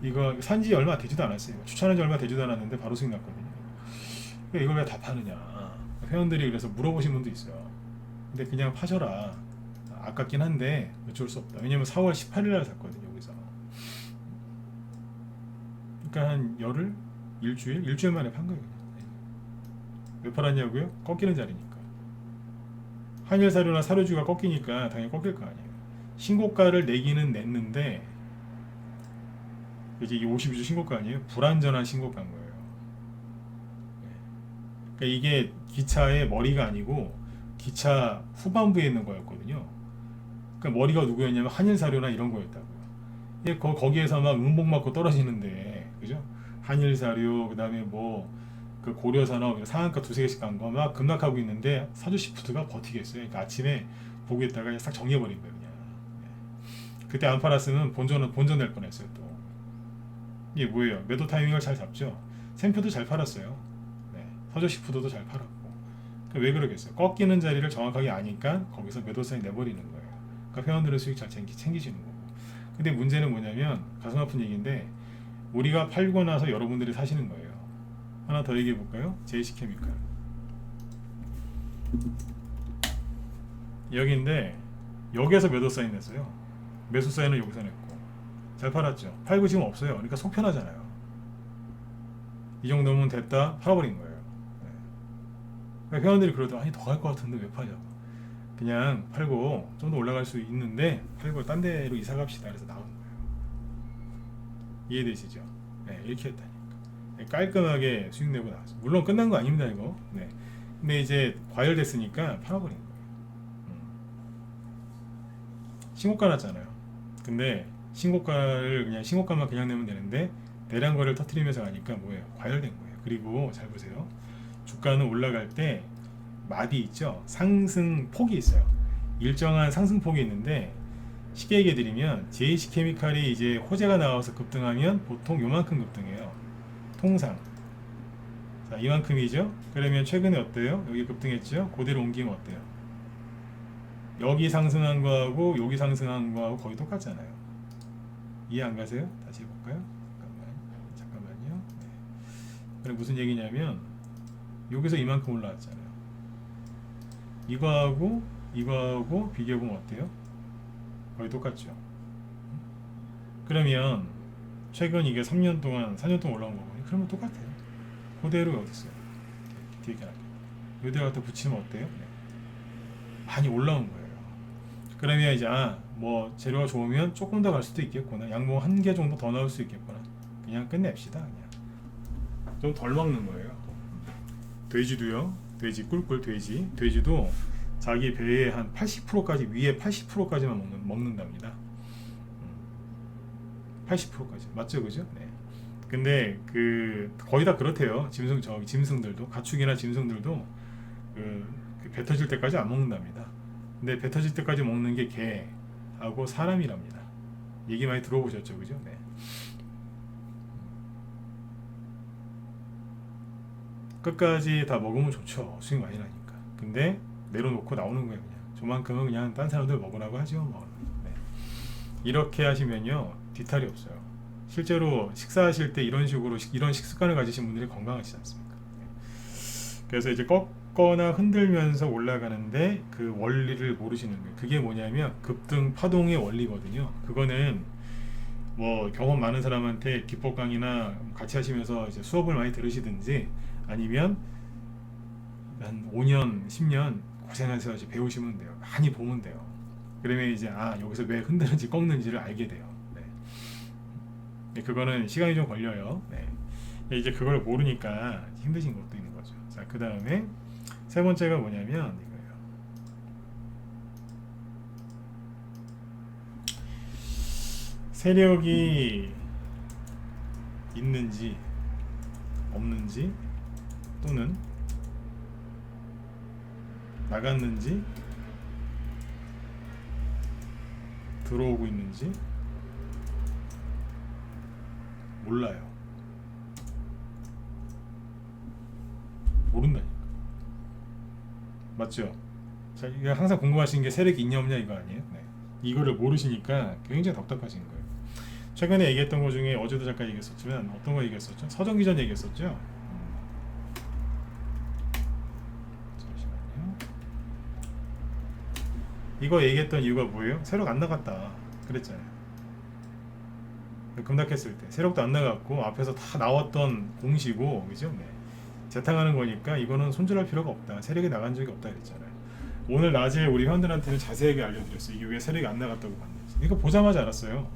Speaker 1: 이거 산지 얼마 되지도 않았어요. 추천한 지 얼마 되지도 않았는데 바로 수익 났거든요. 이걸 왜 다 파느냐. 회원들이 그래서 물어보신 분도 있어요. 근데 그냥 파셔라. 아깝긴 한데 어쩔 수 없다. 왜냐면 4월 18일 날 샀거든요, 여기서. 그러니까 한 열흘? 일주일 만에 판 거예요. 왜 팔았냐고요? 꺾이는 자리니까. 한일 사료나 사료주가 꺾이니까 당연히 꺾일 거 아니에요. 신고가를 내기는 냈는데, 이제 이 52주 신고가 아니에요? 불안전한 신고가인 거예요. 그러니까 이게 기차의 머리가 아니고 기차 후반부에 있는 거였거든요. 그러니까 머리가 누구였냐면 한일사료나 이런 거였다고요. 거기에서 막 음봉 맞고 떨어지는데, 그죠? 한일사료, 그 다음에 뭐 그 고려산업 상한가 두세 개씩 간 거 막 급락하고 있는데 사조시푸드가 버티겠어요. 그러니까 아침에 보고 있다가 싹 정리해버린 거예요, 그냥. 그때 안 팔았으면 본전 낼 뻔했어요, 또. 이게 뭐예요? 매도 타이밍을 잘 잡죠. 샘표도 잘 팔았어요. 네. 사조시푸드도 잘 팔았고. 왜 그러겠어요? 꺾이는 자리를 정확하게 아니까 거기서 매도 사인 내버리는 거예요. 그러니까 회원들은 수익 잘 챙기시는 거고. 근데 문제는 뭐냐면, 가슴 아픈 얘기인데, 우리가 팔고 나서 여러분들이 사시는 거예요. 하나 더 얘기해 볼까요? JC케미칼. 여기인데 여기에서 매도 사인 냈어요. 매수 사인은 여기서 냈고 잘 팔았죠. 팔고 지금 없어요. 그러니까 속 편하잖아요. 이 정도면 됐다, 팔아버린 거예요. 네. 그러니까 회원들이 그러더라고요. 아니 더 갈 것 같은데 왜 파냐고. 그냥 팔고 좀 더 올라갈 수 있는데 팔고 딴 데로 이사 갑시다. 그래서 나온 거예요. 이해되시죠? 네, 이렇게 했다니까. 네, 깔끔하게 수익 내고 나왔어요. 물론 끝난 거 아닙니다, 이거. 네. 근데 이제 과열됐으니까 팔아버린 거예요. 신고가 났잖아요. 근데 신고가만 그냥 내면 되는데 대량거래를 터트리면서 가니까 뭐예요? 과열된 거예요. 그리고 잘 보세요. 주가는 올라갈 때 마디 있죠? 상승폭이 있어요. 일정한 상승폭이 있는데, 쉽게 얘기해 드리면 JC케미칼이 이제 호재가 나와서 급등하면 보통 요만큼 급등해요. 통상. 자, 이만큼이죠. 그러면 최근에 어때요? 여기 급등했죠. 그대로 옮기면 어때요? 여기 상승한 거하고 여기 상승한 거하고 거의 똑같잖아요. 이해 안 가세요? 다시 해볼까요? 잠깐만요. 네. 그럼 무슨 얘기냐면 여기서 이만큼 올라왔잖아요. 이거하고 비교해보면 어때요? 거의 똑같죠. 그러면 최근 이게 3년 동안 4년 동안 올라온 거거든요. 그러면 똑같아요. 그대로 어디 있어요? 뒤에 이렇게 이대로 갖다 붙이면 어때요? 네. 많이 올라온 거예요. 그러면 이제 뭐 재료가 좋으면 조금 더 갈 수도 있겠구나. 양봉 한 개 정도 더 넣을 수 있겠구나. 그냥 끝냅시다. 그냥 좀 덜 먹는 거예요. 돼지도요. 돼지 꿀꿀 돼지도 자기 배의 한 80%까지 위에 80%까지만 먹는답니다. 80%까지 맞죠, 그죠? 네. 근데 그 거의 다 그렇대요. 짐승들도 가축이나 짐승들도 배 터질 때까지 안 먹는답니다. 근데 배 터질 때까지 먹는 게 개하고 사람이랍니다. 얘기 많이 들어보셨죠, 그죠? 네. 끝까지 다 먹으면 좋죠. 수익 많이 나니까. 근데 내려놓고 나오는 거예요. 그냥 저만큼은 그냥 딴 사람들 먹으라고 하죠. 뭐. 네. 이렇게 하시면요 뒤탈이 없어요. 실제로 식사하실 때 이런 식으로 이런 식습관을 가지신 분들이 건강하시지 않습니까? 네. 그래서 이제 꺾거나 흔들면서 올라가는데 그 원리를 모르시는 거예요. 그게 뭐냐면 급등 파동의 원리거든요. 그거는 뭐 경험 많은 사람한테 기법 강의나 같이 하시면서 이제 수업을 많이 들으시든지 아니면 한 5년, 10년 고생해서 이제 배우시면 돼요. 많이 보면 돼요. 그러면 이제 여기서 왜 흔드는지 꺾는지를 알게 돼요. 네. 그거는 시간이 좀 걸려요. 네. 이제 그걸 모르니까 힘드신 것도 있는 거죠. 자, 그 다음에 세 번째가 뭐냐면 이거예요. 세력이 있는지 없는지 또는 나갔는지 들어오고 있는지 몰라요. 모른다니까. 맞죠? 자, 이게 항상 궁금하신 게 세력이 있냐 없냐 이거 아니에요? 네. 이거를 모르시니까 굉장히 답답하신 거예요. 최근에 얘기했던 거 중에 어제도 잠깐 얘기했었지만 어떤 거 얘기했었죠? 서정기전 얘기했었죠? 잠시만요. 이거 얘기했던 이유가 뭐예요? 세력 안 나갔다 그랬잖아요. 급락했을 때 세력도 안 나갔고 앞에서 다 나왔던 공시고 그죠? 네. 재탕하는 거니까 이거는 손절할 필요가 없다. 세력이 나간 적이 없다 그랬잖아요. 오늘 낮에 우리 회원들한테는 자세하게 알려드렸어요. 이게 왜 세력이 안 나갔다고 봤는지. 이거 보자마자 알았어요.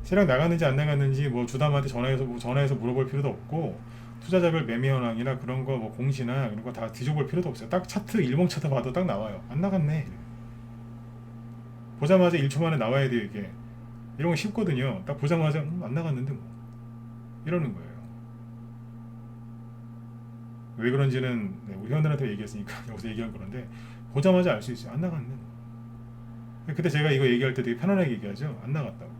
Speaker 1: 세력 나갔는지 안 나갔는지 뭐 주담한테 전화해서 물어볼 필요도 없고 투자자별 매매 현황이나 그런 거 뭐 공시나 그런 거 다 뒤져볼 필요도 없어요. 딱 차트 일봉 차트 봐도 딱 나와요. 안 나갔네. 보자마자 1초 만에 나와야 돼요 이게. 이런 거 쉽거든요. 딱 보자마자 안 나갔는데 뭐 이러는 거예요. 왜 그런지는 우리 회원들한테 얘기했으니까 여기서 얘기한 거는데 보자마자 알 수 있어요. 안 나갔네. 그때 제가 이거 얘기할 때 되게 편안하게 얘기하죠. 안 나갔다고.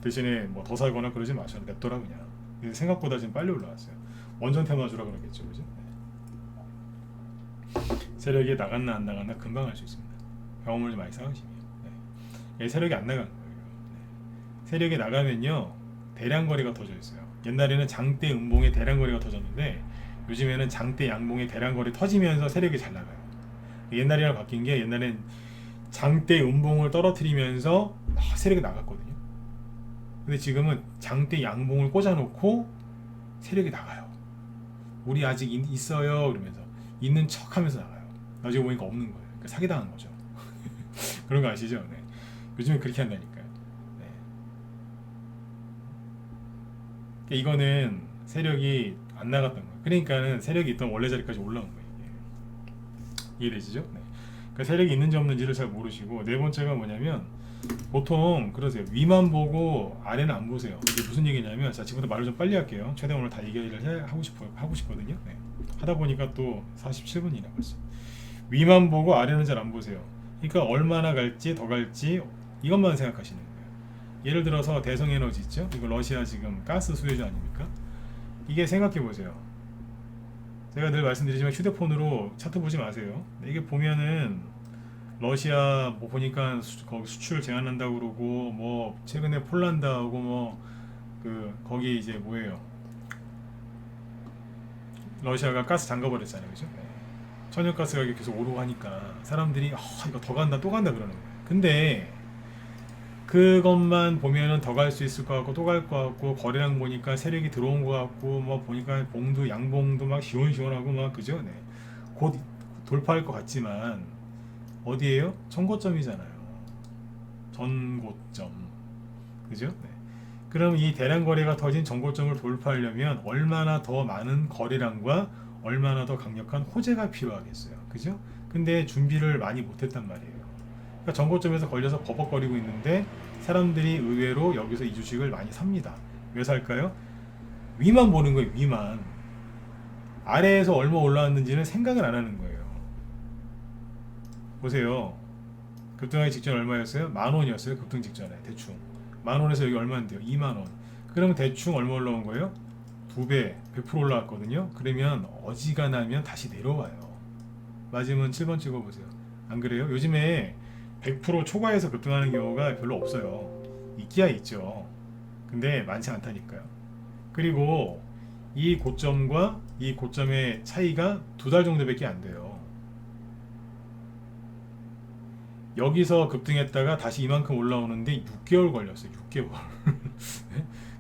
Speaker 1: 대신에 뭐 더 살거나 그러지 마셔. 냅둬라 그냥. 생각보다 지금 빨리 올라왔어요. 원전 테마주라 그러겠죠, 그죠? 네. 세력이 나갔나 안 나갔나 금방 알 수 있습니다. 경험을 많이 쌓으시면. 네. 세력이 안 나간 거예요. 네. 세력이 나가면요 대량거래가 터져 있어요. 옛날에는 장대 음봉에 대량거래가 터졌는데 요즘에는 장대 양봉에 대량거래 터지면서 세력이 잘 나가요. 옛날이랑 바뀐 게 옛날엔 장대 음봉을 떨어뜨리면서 세력이 나갔거든요. 근데 지금은 장대 양봉을 꽂아놓고 세력이 나가요. 우리 아직 있어요 그러면서 있는 척하면서 나가요. 나중에 보니까 없는 거예요. 그러니까 사기당한 거죠. 그런 거 아시죠? 네. 요즘엔 그렇게 한다니까요. 네. 이거는 세력이 안 나갔던 거예요. 그러니까는 세력이 있던 원래 자리까지 올라온 거예요. 이해되시죠? 네. 그러니까 세력이 있는지 없는지를 잘 모르시고 네 번째가 뭐냐면 보통 그러세요. 위만 보고 아래는 안 보세요. 이게 무슨 얘기냐면 자 지금부터 말을 좀 빨리 할게요. 최대한 오늘 다 얘기를 하고 싶거든요. 네. 하다 보니까 또 47분이나 벌써. 위만 보고 아래는 잘 안 보세요. 그러니까 얼마나 갈지 더 갈지 이것만 생각하시는 거예요. 예를 들어서 대성에너지 있죠? 이거 러시아 지금 가스 수혜주 아닙니까? 이게 생각해 보세요. 제가 늘 말씀드리지만 휴대폰으로 차트 보지 마세요. 이게 보면은 러시아 뭐 보니까 거기 수출 제한한다고 그러고 뭐 최근에 폴란드하고 뭐 그 거기 이제 뭐예요? 러시아가 가스 잠가버렸잖아요, 그죠? 네. 천연가스 가격이 계속 오르고 하니까 사람들이 이거 더 간다 또 간다 그러는 거예요. 근데 그것만 보면은 더 갈 수 있을 것 같고 또 갈 것 같고 거래량 보니까 세력이 들어온 것 같고 뭐 보니까 봉도 양봉도 막 시원시원하고 막 그죠? 네. 곧 돌파할 것 같지만 어디에요? 전고점이잖아요. 전고점. 그죠? 네. 그럼 이 대량 거래가 터진 전고점을 돌파하려면 얼마나 더 많은 거래량과 얼마나 더 강력한 호재가 필요하겠어요. 그죠? 근데 준비를 많이 못했단 말이에요. 그러니까 전고점에서 걸려서 버벅거리고 있는데 사람들이 의외로 여기서 이 주식을 많이 삽니다. 왜 살까요? 위만 보는 거예요. 위만. 아래에서 얼마 올라왔는지는 생각을 안 하는 거예요. 보세요. 급등하기 직전 얼마였어요? 10,000원이었어요. 급등 직전에 대충 10,000원에서 여기 얼마인데요? 20,000원. 그러면 대충 얼마 올라온 거예요? 2배, 100% 올라왔거든요. 그러면 어지간하면 다시 내려와요. 맞으면 7번 찍어보세요. 안 그래요? 요즘에 100% 초과해서 급등하는 경우가 별로 없어요. 있기야 있죠. 근데 많지 않다니까요. 그리고 이 고점과 이 고점의 차이가 2달 정도밖에 안 돼요. 여기서 급등했다가 다시 이만큼 올라오는데 6개월 걸렸어요. 6개월.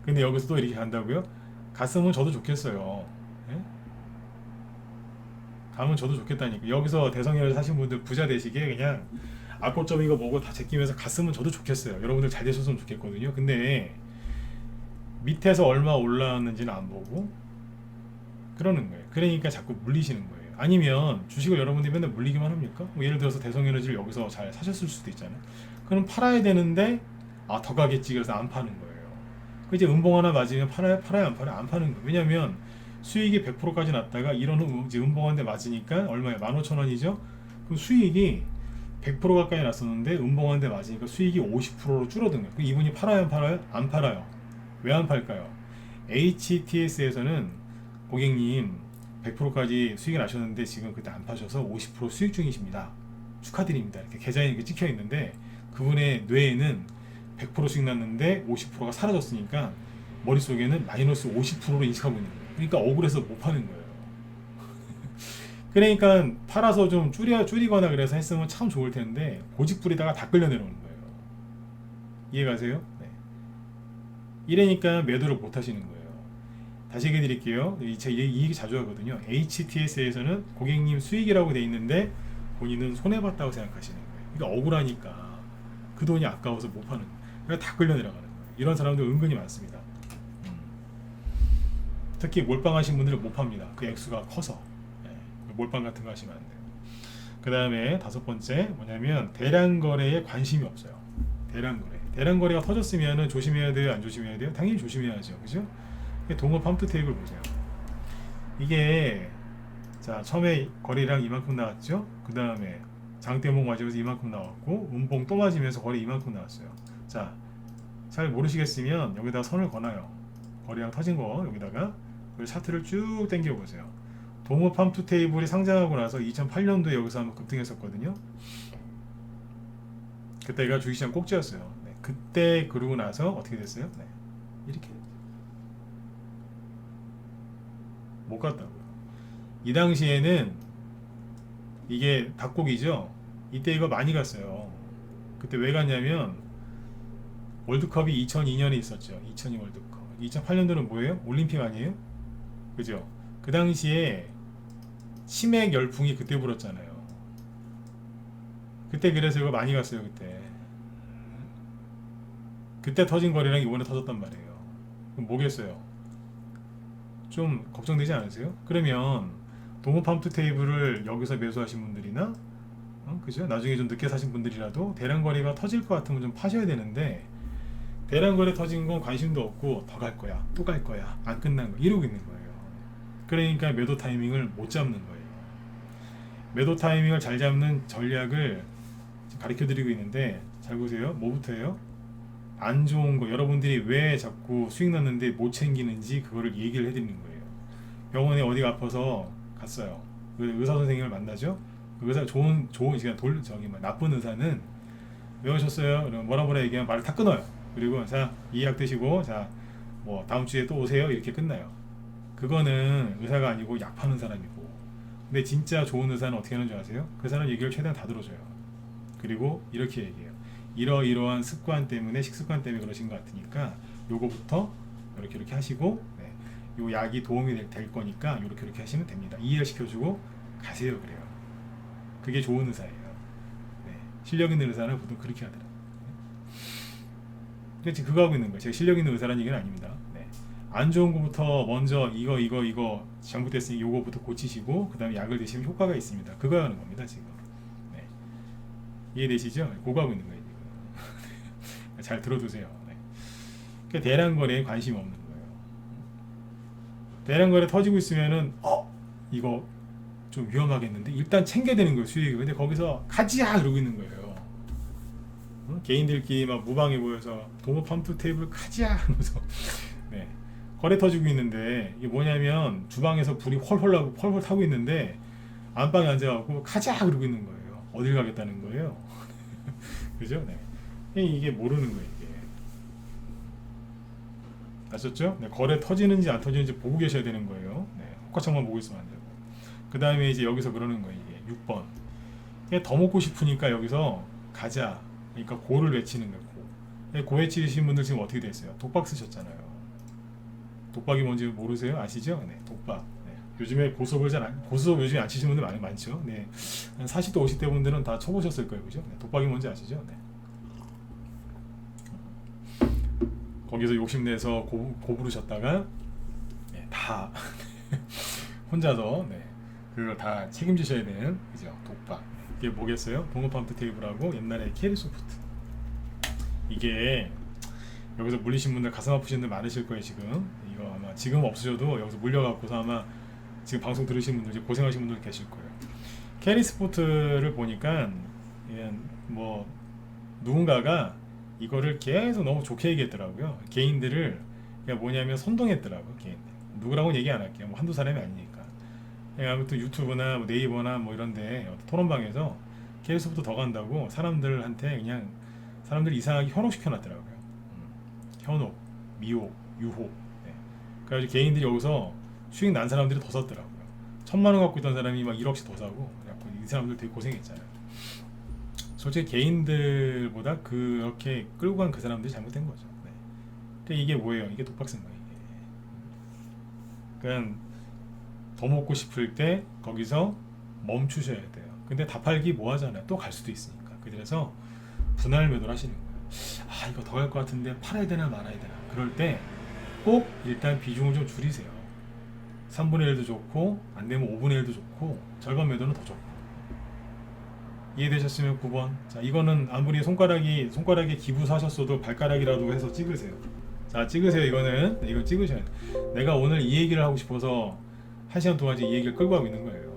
Speaker 1: 근데 여기서 또 이렇게 간다고요? 갔으면 저도 좋겠어요. 예? 가면 저도 좋겠다니까. 여기서 대성열 사신 분들 부자 되시게 그냥 악고점이고 뭐고 다 제끼면서 갔으면 저도 좋겠어요. 여러분들 잘 되셨으면 좋겠거든요. 근데 밑에서 얼마 올라왔는지는 안 보고 그러는 거예요. 그러니까 자꾸 물리시는 거예요. 아니면 주식을 여러분들이 맨날 물리기만 합니까? 뭐 예를 들어서 대성에너지를 여기서 잘 사셨을 수도 있잖아요. 그럼 팔아야 되는데 더 가겠지 그래서 안 파는 거예요. 그 이제 음봉 하나 맞으면 팔아야 안 팔아요? 안 파는 거예요. 왜냐면 수익이 100%까지 났다가 이런 이제 음봉 한 대 맞으니까 얼마예요? 15,000원이죠? 그럼 수익이 100% 가까이 났었는데 음봉 한 대 맞으니까 수익이 50%로 줄어든 거예요. 그럼 이분이 팔아야 안 팔아요? 안 팔아요. 왜 안 팔까요? HTS에서는 고객님 100%까지 수익이 나셨는데 지금 그때 안 파셔서 50% 수익 중이십니다. 축하드립니다. 이렇게 계좌에 이렇게 찍혀 있는데 그분의 뇌에는 100% 수익 났는데 50%가 사라졌으니까 머릿속에는 마이너스 50%로 인식하고 있는 거예요. 그러니까 억울해서 못 파는 거예요. 그러니까 팔아서 좀 줄이거나 그래서 했으면 참 좋을 텐데 고집 부리다가 다 끌려 내려오는 거예요. 이해가세요? 네. 이러니까 매도를 못 하시는 거예요. 다시 얘기해 드릴게요. 제가 이 얘기 자주 하거든요. HTS에서는 고객님 수익이라고 돼 있는데 본인은 손해봤다고 생각하시는 거예요. 그러니까 억울하니까 그 돈이 아까워서 못 파는 거예요. 그러니까 다 끌려 내려가는 거예요. 이런 사람들 은근히 많습니다. 특히 몰빵 하신 분들은 못 팝니다. 그 액수가 커서. 몰빵 같은 거 하시면 안 돼요. 그 다음에 5번째 뭐냐면 대량 거래에 관심이 없어요. 대량 거래가 터졌으면 조심해야 돼요? 안 조심해야 돼요? 당연히 조심해야죠. 그죠? 동업 팜트 테이블 보세요. 이게 자 처음에 거래량 이만큼 나왔죠. 그 다음에 장대목 맞으면서 이만큼 나왔고 음봉 또 맞으면서 거래 이만큼 나왔어요. 자 잘 모르시겠으면 여기다가 선을 거나요. 거래량 터진 거 여기다가 차트를 쭉 당겨 보세요. 동업 팜투 테이블이 상장하고 나서 2008년도에 여기서 한번 급등했었거든요. 그때가 주식시장 꼭지였어요. 네, 그때 그러고 나서 어떻게 됐어요? 네, 이렇게 못 갔다고요. 이 당시에는 이게 닭고기죠. 이때 이거 많이 갔어요. 그때 왜 갔냐면 월드컵이 2002년에 있었죠. 2002 월드컵. 2008년도는 뭐예요? 올림픽 아니에요? 그죠? 그 당시에 치맥 열풍이 그때 불었잖아요. 그때 그래서 이거 많이 갔어요. 그때 터진 거래랑 이번에 터졌단 말이에요. 그럼 뭐겠어요? 좀 걱정되지 않으세요? 그러면 동호팜투 테이블을 여기서 매수하신 분들이나 그죠? 나중에 좀 늦게 사신 분들이라도 대량 거래가 터질 것 같으면 좀 파셔야 되는데 대량 거래 터진 건 관심도 없고 더 갈 거야, 또 갈 거야, 안 끝난 거 이러고 있는 거예요. 그러니까 매도 타이밍을 못 잡는 거예요. 매도 타이밍을 잘 잡는 전략을 가르쳐 드리고 있는데 잘 보세요. 뭐부터예요? 안 좋은 거 여러분들이 왜 자꾸 수익 났는데 못 챙기는지 그거를 얘기를 해드리는 거예요. 병원에 어디가 아파서 갔어요. 그 의사 선생님을 만나죠. 그 의사 좋은 시간 저기 뭐 나쁜 의사는 왜 오셨어요? 그럼 뭐라 얘기하면 말을 다 끊어요. 그리고 자, 이 약 드시고 자, 뭐 다음 주에 또 오세요. 이렇게 끝나요. 그거는 의사가 아니고 약 파는 사람이고. 근데 진짜 좋은 의사는 어떻게 하는 줄 아세요? 그 사람 얘기를 최대한 다 들어줘요. 그리고 이렇게 얘기해요. 이러이러한 습관 때문에, 식습관 때문에 그러신 것 같으니까 요거부터 이렇게 하시고, 네, 요 약이 도움이 될 거니까 이렇게 하시면 됩니다. 이해를 시켜주고 가세요. 그래요. 그게 좋은 의사예요. 네, 실력 있는 의사는 보통 그렇게 하더라고요. 근데 지금 그거 하고 있는 거예요. 제가 실력 있는 의사라는 얘기는 아닙니다. 네. 안 좋은 거부터 먼저 이거 잘못됐으니 요거부터 고치시고 그 다음에 약을 드시면 효과가 있습니다. 그거 하는 겁니다. 지금. 네. 이해되시죠? 그거 하고 있는 거예요. 지금. 잘 들어두세요. 네. 그러니까 대량거래에 관심이 없는 거예요. 대량거래 터지고 있으면은 이거 좀 위험하겠는데 일단 챙겨야 되는 거예요. 수익을. 근데 거기서 가지야 그러고 있는 거예요. 개인들끼리 막 무방해 보여서 도모 펌프 테이블 가지야 하면서 네. 거래 터지고 있는데 이게 뭐냐면 주방에서 불이 헐헐 타고 있는데 안방에 앉아갖고 가자 그러고 있는 거예요. 어딜 가겠다는 거예요. 그죠? 네. 이게 모르는 거예요. 이게. 아셨죠? 네. 거래 터지는지 안 터지는지 보고 계셔야 되는 거예요. 네. 호가창만 보고 있으면 안 되고. 그 다음에 이제 여기서 그러는 거예요. 이게 6번. 더 먹고 싶으니까 여기서 가자. 그러니까 고를 외치는 거예요. 고 외치신 분들 지금 어떻게 됐어요? 독박 쓰셨잖아요. 독박이 뭔지 모르세요? 아시죠? 네, 독박. 네. 요즘에 고수업 요즘에 안 치시는 분들 많죠? 네. 한 40대 50대 분들은 다 쳐보셨을 거예요. 그죠? 네, 독박이 뭔지 아시죠? 네. 거기서 욕심내서 고부르셨다가 네, 다 혼자서 네, 그걸 다 책임지셔야 되는 그죠? 독박. 이게 뭐겠어요? 동업팜트 테이블하고 옛날에 캐리소프트. 이게 여기서 물리신 분들 가슴 아프신 분들 많으실 거예요. 지금 이거 아마 지금 없으셔도 여기서 물려갖고서 아마 지금 방송 들으신 분들 고생하신 분들 계실 거예요. 캐리스포트를 보니까 뭐 누군가가 이거를 계속 너무 좋게 얘기했더라고요. 개인들을 그러니까 뭐냐면 선동했더라고요. 개인들 누구라고는 얘기 안 할게요. 뭐 한두 사람이 아니니까. 아무튼 유튜브나 뭐 네이버나 뭐 이런데 토론방에서 캐리스부터 더 간다고 사람들한테 그냥 사람들 이상하게 현혹시켜 놨더라고요. 현혹, 미혹, 유혹. 네. 그래가지고 개인들이 여기서 수익 난 사람들이 더 샀더라고요. 1,000만 원 갖고 있던 사람이 막 1억씩 더 사고. 이 사람들 되게 고생했잖아요. 솔직히 개인들보다 그렇게 끌고 간 그 사람들이 잘못된 거죠. 네. 그러니까 이게 뭐예요? 이게 독박스인 거예요. 그러니까 더 먹고 싶을 때 거기서 멈추셔야 돼요. 근데 다 팔기 뭐 하잖아요. 또 갈 수도 있으니까. 그래서 분할 매도를 하시는 거예요. 아 이거 더 갈 것 같은데 팔아야 되나 말아야 되나. 그럴 때 꼭 일단 비중을 좀 줄이세요. 3분의 1도 좋고 안 되면 5분의 1도 좋고 절반 매도는 더 좋고. 이해되셨으면 9번. 자 이거는 아무리 손가락에 기부사셨어도 발가락이라도 해서 찍으세요. 자 찍으세요. 이거는 이거 찍으셔야 돼요. 내가 오늘 이 얘기를 하고 싶어서 1시간 동안 이 얘기를 끌고 가고 있는 거예요.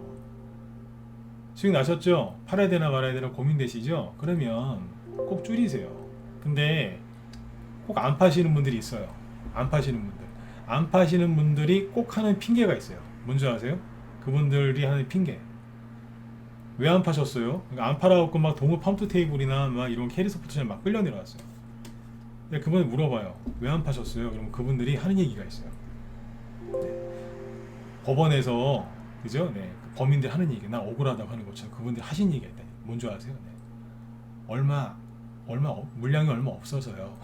Speaker 1: 수익 나셨죠? 팔아야 되나 말아야 되나 고민되시죠? 그러면 꼭 줄이세요. 근데 꼭 안 파시는 분들이 있어요. 안 파시는 분들이 꼭 하는 핑계가 있어요. 뭔지 아세요? 그분들이 하는 핑계. 왜 안 파셨어요? 그러니까 안 팔아갖고 막 동호 펌프 테이블이나 막 이런 캐리소프트처럼 막 끌려 내려왔어요. 근데 그분을 물어봐요. 왜 안 파셨어요? 그러면 그분들이 하는 얘기가 있어요. 네. 법원에서 그죠? 네. 범인들 하는 얘기, 나 억울하다고 하는 것처럼 그분들 하신 얘기가 있다. 뭔지 아세요? 네. 물량이 얼마 없어서요.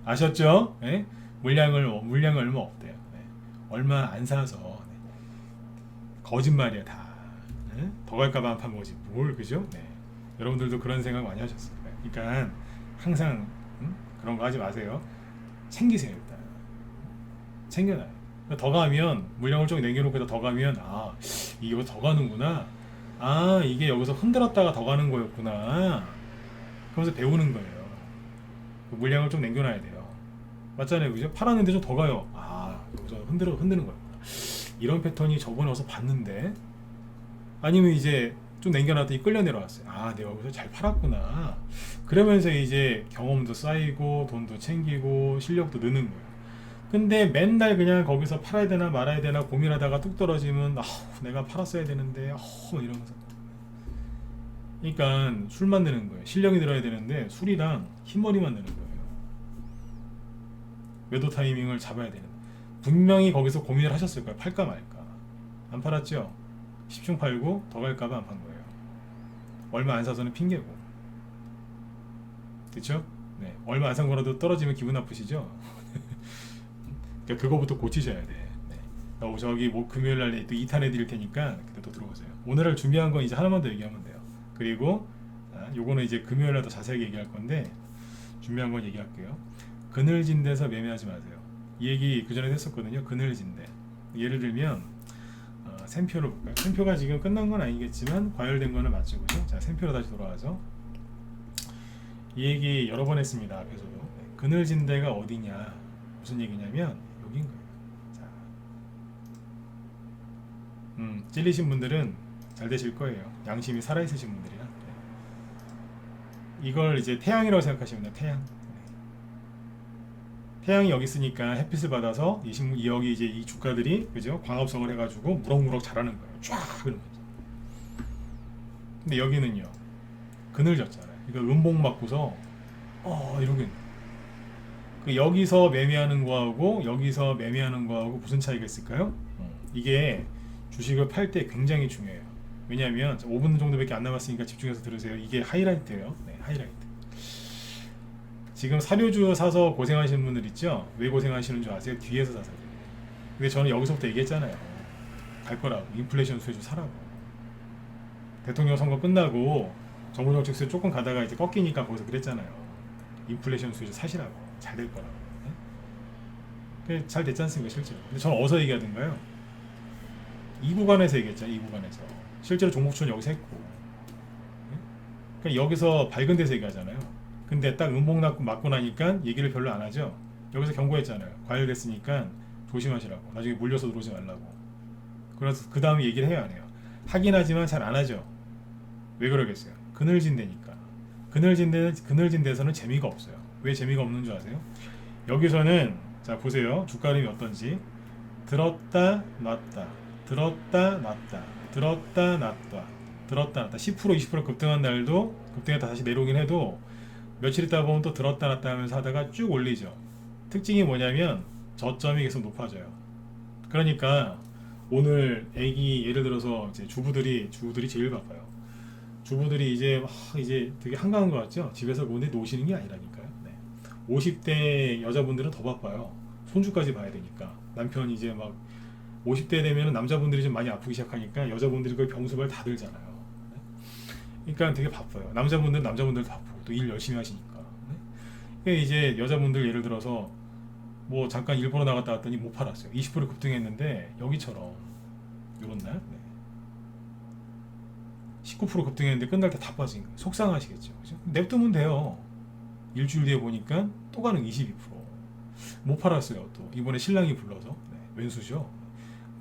Speaker 1: 아셨죠? 네? 물량이 얼마 없대요. 네. 얼마 안 사서 네. 거짓말이야 다. 네? 더 갈까봐 안 판 거지. 뭘 그죠? 네. 여러분들도 그런 생각 많이 하셨을 거예요. 그러니까 항상 그런 거 하지 마세요. 챙기세요 일단. 챙겨놔요. 더 가면 물량을 좀 남겨놓고 더 가면 아 이거 더 가는구나. 아 이게 여기서 흔들었다가 더 가는 거였구나. 그러면서 배우는 거예요. 물량을 좀 남겨놔야 돼요. 맞잖아요, 그죠? 팔았는데 좀 더 가요. 아 여기서 흔드는 거였구나. 이런 패턴이 저번에 와서 봤는데 아니면 이제 좀 남겨놨더니 끌려 내려왔어요. 아 내가 여기서 잘 팔았구나. 그러면서 이제 경험도 쌓이고 돈도 챙기고 실력도 느는 거예요. 근데 맨날 그냥 거기서 팔아야 되나 말아야 되나 고민하다가 뚝 떨어지면 내가 팔았어야 되는데 이러면서. 그러니까 술만 드는 거예요. 실력이 들어야 되는데 술이랑 흰머리만 드는 거예요. 매도 타이밍을 잡아야 되는. 분명히 거기서 고민을 하셨을 거예요. 팔까 말까. 안 팔았죠? 10중 팔고 더 갈까봐 안 판 거예요. 얼마 안 사서는 핑계고. 그쵸? 네. 얼마 안 산 거라도 떨어지면 기분 나쁘시죠? 그러니까 그거부터 고치셔야 돼. 네. 저기 금요일 날에 또 2탄 해드릴 테니까 그때 또 들어오세요. 오늘 준비한 건 이제 하나만 더 얘기하면 돼요. 그리고 요거는 이제 금요일 날 더 자세하게 얘기할 건데 준비한 건 얘기할게요. 그늘진데서 매매하지 마세요. 이 얘기 그 전에 했었거든요. 그늘진데. 예를 들면 샘표를 볼까요? 샘표가 지금 끝난 건 아니겠지만 과열된 거는 맞죠, 그죠? 자, 샘표로 다시 돌아와서 이 얘기 여러 번 했습니다. 앞에서도. 그늘진데가 어디냐? 무슨 얘기냐면 여긴 거예요. 자, 찔리신 분들은 잘 되실 거예요. 양심이 살아있으신 분들이야. 네. 이걸 이제 태양이라고 생각하시면 돼요. 태양. 태양이 여기 있으니까 햇빛을 받아서 여기 이제 이 주가들이 그죠? 광합성을 해가지고 무럭무럭 자라는 거예요. 쫙 그러면서. 근데 여기는요 그늘졌잖아요. 그러니까 음봉 맞고서 이러고 있는. 그 여기서 매매하는 거하고 여기서 매매하는 거하고 무슨 차이가 있을까요? 이게 주식을 팔 때 굉장히 중요해요. 왜냐하면 5분 정도밖에 안 남았으니까 집중해서 들으세요. 이게 하이라이트예요. 네, 하이라이트. 지금 사료주 사서 고생하시는 분들 있죠? 왜 고생하시는 줄 아세요? 뒤에서 사서. 근데 저는 여기서부터 얘기했잖아요. 갈 거라고. 인플레이션 수혜주 사라고. 대통령 선거 끝나고 정부 정책 수혜 조금 가다가 이제 꺾이니까 거기서 그랬잖아요. 인플레이션 수혜주 사시라고. 잘 될 거라고. 네? 잘 됐지 않습니까 실제로. 근데 저는 어디서 얘기하던가요? 이 구간에서 얘기했죠. 이 구간에서. 실제로 종목추는 여기서 했고. 네? 그러니까 여기서 밝은 데서 얘기하잖아요. 근데 딱 음봉 맞고 나니까 얘기를 별로 안 하죠. 여기서 경고했잖아요. 과열됐으니까 조심하시라고. 나중에 물려서 들어오지 말라고. 그래서 그 다음에 얘기를 해요, 안 해요? 하긴 하지만 잘 안 하죠. 왜 그러겠어요? 그늘진 데니까. 그늘진 데서는 재미가 없어요. 왜 재미가 없는 줄 아세요? 여기서는 자 보세요. 주가 흐름이 어떤지. 들었다 놨다 들었다 놨다 들었다 놨다 들었다 놨다 10% 20% 급등한 날도 급등했다 다시 내려오긴 해도 며칠 있다 보면 또 들었다 놨다 하면서 하다가 쭉 올리죠. 특징이 뭐냐면 저점이 계속 높아져요. 그러니까 오늘 예를 들어서 이제 주부들이 제일 바빠요. 주부들이 이제 되게 한가한 것 같죠? 집에서 근데 노시는 게 아니라니까요. 네. 50대 여자분들은 더 바빠요. 손주까지 봐야 되니까. 남편이 이제 막 50대 되면 남자분들이 좀 많이 아프기 시작하니까 여자분들이 거의 병수발 다 들잖아요. 네. 그러니까 되게 바빠요. 남자분들도 바쁘고 또 일 열심히 하시니까. 네. 그러니까 이제 여자분들 예를 들어서 뭐 잠깐 일본으로 나갔다 왔더니 못 팔았어요. 20% 급등했는데 여기처럼 요런 날 네. 19% 급등했는데 끝날 때 다 빠진 거예요. 속상하시겠죠. 그죠? 냅두면 돼요. 일주일 뒤에 보니까 또 가는 22%. 못 팔았어요. 또 이번에 신랑이 불러서 네. 왼수죠.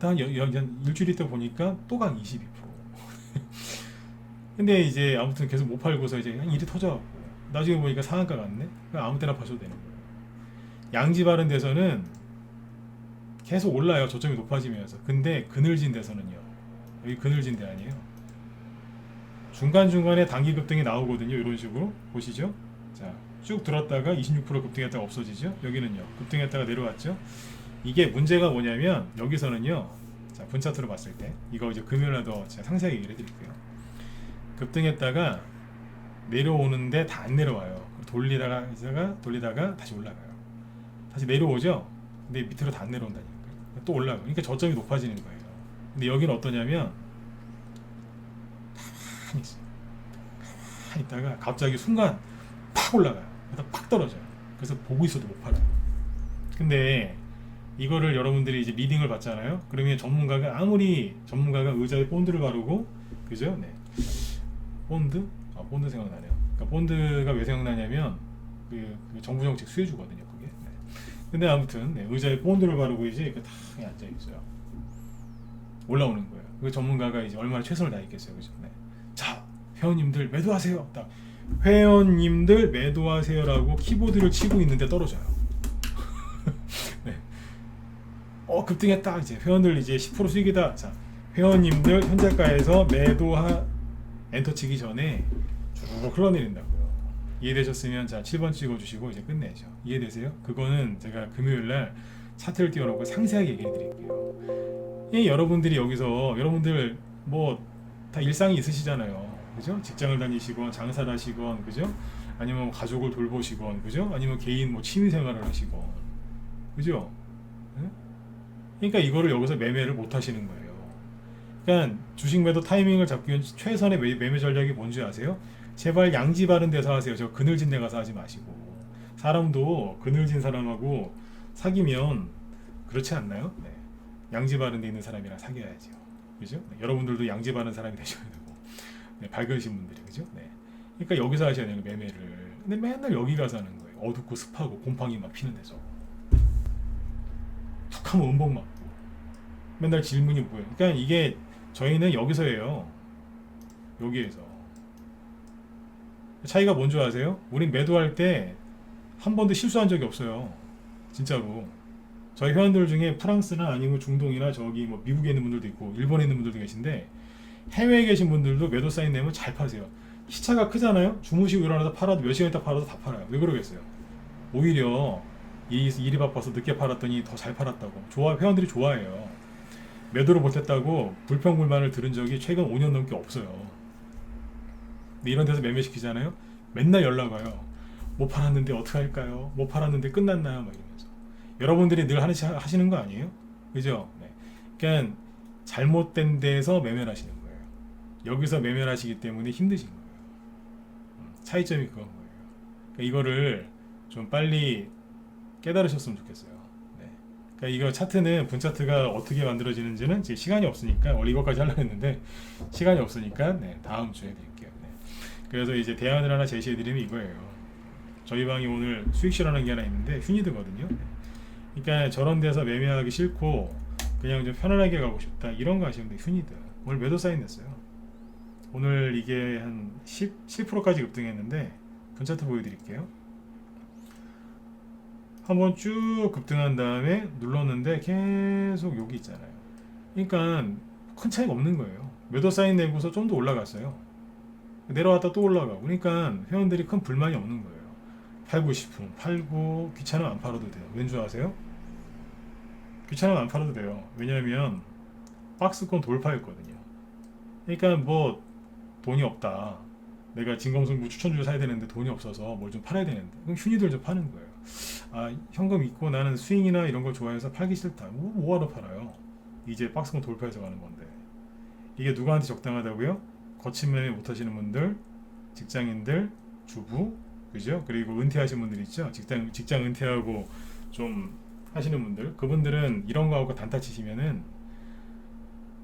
Speaker 1: 한 일주일 있다 보니까 또 간 22%. 근데 이제 아무튼 계속 못 팔고서 이제 일이 터져갖고 나중에 보니까 상한가 갔네. 아무 때나 파셔도 되는 거예요. 양지 바른 데서는 계속 올라요. 저점이 높아지면서. 근데 그늘진 데서는요. 여기 그늘진 데 아니에요. 중간중간에 단기 급등이 나오거든요. 이런 식으로 보시죠. 자, 쭉 들었다가 26% 급등했다가 없어지죠. 여기는요. 급등했다가 내려왔죠. 이게 문제가 뭐냐면 여기서는요. 자, 분차트로 봤을 때 이거 이제 금요일에 더 제가 상세하게 얘기를 해드릴게요. 급등했다가 내려오는데 다 안 내려와요. 돌리다가 다시 올라가요. 다시 내려오죠. 근데 밑으로 다 안 내려온다니까. 또 올라가요. 그러니까 저점이 높아지는 거예요. 근데 여기는 어떠냐면 가만히 있다가 갑자기 순간 팍 올라가요. 그러다 팍 떨어져요. 그래서 보고 있어도 못 팔아요. 근데 이거를 여러분들이 이제 리딩을 받잖아요. 그러면 전문가가 의자에 본드를 바르고 그죠? 네. 본드 생각나네요. 그러니까 본드가 왜 생각나냐면 그 정부 정책 수혜주거든요. 그게. 네. 근데 아무튼 네. 의자에 본드를 바르고 이제 다 앉아 있어요. 올라오는 거예요. 그 전문가가 이제 얼마나 최선을 다했겠어요. 그죠? 네. 자, 회원님들 매도하세요. 딱 회원님들 매도하세요라고 키보드를 치고 있는데 떨어져요. 네. 급등했다. 이제 회원들 이제 10% 수익이다. 자, 회원님들 현재가에서 매도하 엔터 치기 전에 쭉 흘러내린다고요. 이해되셨으면 자 7번 찍어주시고 이제 끝내죠. 이해되세요? 그거는 제가 금요일날 차트를 띄워놓고 상세하게 얘기해 드릴게요. 여러분들이 여기서 여러분들 뭐 다 일상이 있으시잖아요. 그죠? 직장을 다니시건 장사를 하시건 그죠? 아니면 뭐 가족을 돌보시건 그죠? 아니면 개인 뭐 취미 생활을 하시건 그죠? 네? 그러니까 이거를 여기서 매매를 못 하시는 거예요. 그러니까 주식 매도 타이밍을 잡기 위한 최선의 매매 전략이 뭔지 아세요? 제발 양지 바른 데서 하세요. 저 그늘진 데 가서 하지 마시고. 사람도 그늘진 사람하고 사귀면 그렇지 않나요? 네. 양지 바른 데 있는 사람이랑 사귀어야죠. 그죠? 네. 여러분들도 양지 바른 사람이 되셔야 되고 네. 밝으신 분들이 그죠? 네. 그러니까 여기서 하셔야 되는 매매를. 근데 맨날 여기 가서 하는 거예요. 어둡고 습하고 곰팡이 막 피는 데서 툭하면 음복 맞고 맨날 질문이 뭐예요? 그러니까 이게 저희는 여기서 해요. 여기에서 차이가 뭔지 아세요? 우린 매도할 때 한 번도 실수한 적이 없어요. 진짜로. 저희 회원들 중에 프랑스나 아니면 중동이나 저기 뭐 미국에 있는 분들도 있고 일본에 있는 분들도 계신데 해외에 계신 분들도 매도 사인 내면 잘 파세요. 시차가 크잖아요. 주무시고 일어나서 팔아도 몇 시간 있다 팔아도 다 팔아요. 왜 그러겠어요? 오히려 일이 바빠서 늦게 팔았더니 더 잘 팔았다고. 회원들이 좋아해요. 매도를 못했다고 불평불만을 들은 적이 최근 5년 넘게 없어요. 근데 이런 데서 매매시키잖아요. 맨날 연락 와요. 못 팔았는데 어떻게 할까요? 못 팔았는데 끝났나요? 막 이러면서. 여러분들이 늘 하시는 거 아니에요? 그죠? 네. 그러니까 잘못된 데서 매매를 하시는 거예요. 여기서 매매를 하시기 때문에 힘드신 거예요. 차이점이 그건 거예요. 그러니까 이거를 좀 빨리 깨달으셨으면 좋겠어요. 네. 그러니까 이거 차트는 분차트가 어떻게 만들어지는지는 제 시간이 없으니까 원래 이것까지 하려고 했는데 시간이 없으니까 네, 다음 주에 드릴게요. 네. 그래서 이제 대안을 하나 제시해드리면 이거예요. 저희 방이 오늘 수익실하는 게 하나 있는데 휴니드거든요. 네. 그러니까 저런 데서 매매하기 싫고 그냥 좀 편안하게 가고 싶다 이런 거 하시면 돼요. 휴니드 오늘 매도 사인 냈어요. 오늘 이게 한 17%까지 급등했는데 분차트 보여드릴게요. 한번 쭉 급등한 다음에 눌렀는데 계속 여기 있잖아요. 그러니까 큰 차이가 없는 거예요. 매도 사인 내고서 좀 더 올라갔어요. 내려왔다 또 올라가고. 그러니까 회원들이 큰 불만이 없는 거예요. 팔고 싶으면 팔고 귀찮으면 안 팔아도 돼요. 왠 줄 아세요? 귀찮으면 안 팔아도 돼요. 왜냐하면 박스권 돌파했거든요. 그러니까 뭐 돈이 없다. 내가 진검승부 추천주를 사야 되는데 돈이 없어서 뭘 좀 팔아야 되는데 그럼 휴니들 좀 파는 거예요. 아 현금 있고 나는 스윙이나 이런 걸 좋아해서 팔기 싫다. 뭐하러 팔아요? 이제 박스권 돌파해서 가는 건데 이게 누구한테 적당하다고요? 거친 매매 못하시는 분들, 직장인들, 주부, 그죠? 그리고 은퇴하신 분들 있죠? 직장 은퇴하고 좀 하시는 분들, 그분들은 이런 거하고 단타 치시면은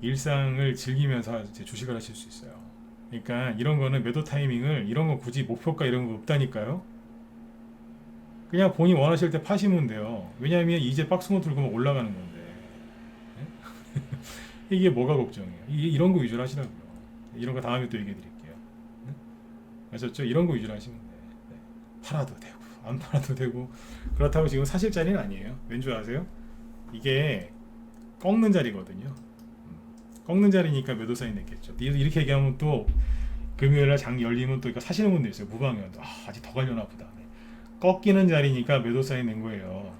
Speaker 1: 일상을 즐기면서 이제 주식을 하실 수 있어요. 그러니까 이런 거는 매도 타이밍을 이런 거 굳이 목표가 이런 거 없다니까요. 그냥 본인 원하실 때 파시면 돼요. 왜냐하면 이제 박스권 들고 올라가는 건데 이게 뭐가 걱정이에요? 이런 거 위주로 하시라고요. 이런 거 다음에 또 얘기해 드릴게요. 아셨죠? 이런 거 위주로 하시면 돼요. 네. 팔아도 되고 안 팔아도 되고 그렇다고 지금 사실 자리는 아니에요. 왠 줄 아세요? 이게 꺾는 자리거든요. 꺾는 자리니까 매도 사인 냈겠죠. 이렇게 얘기하면 또 금요일날 장 열리면 또 이거 사시는 분들 있어요. 무방해요. 아직 더 가려나 보다. 네. 꺾이는 자리니까 매도 사인 낸 거예요.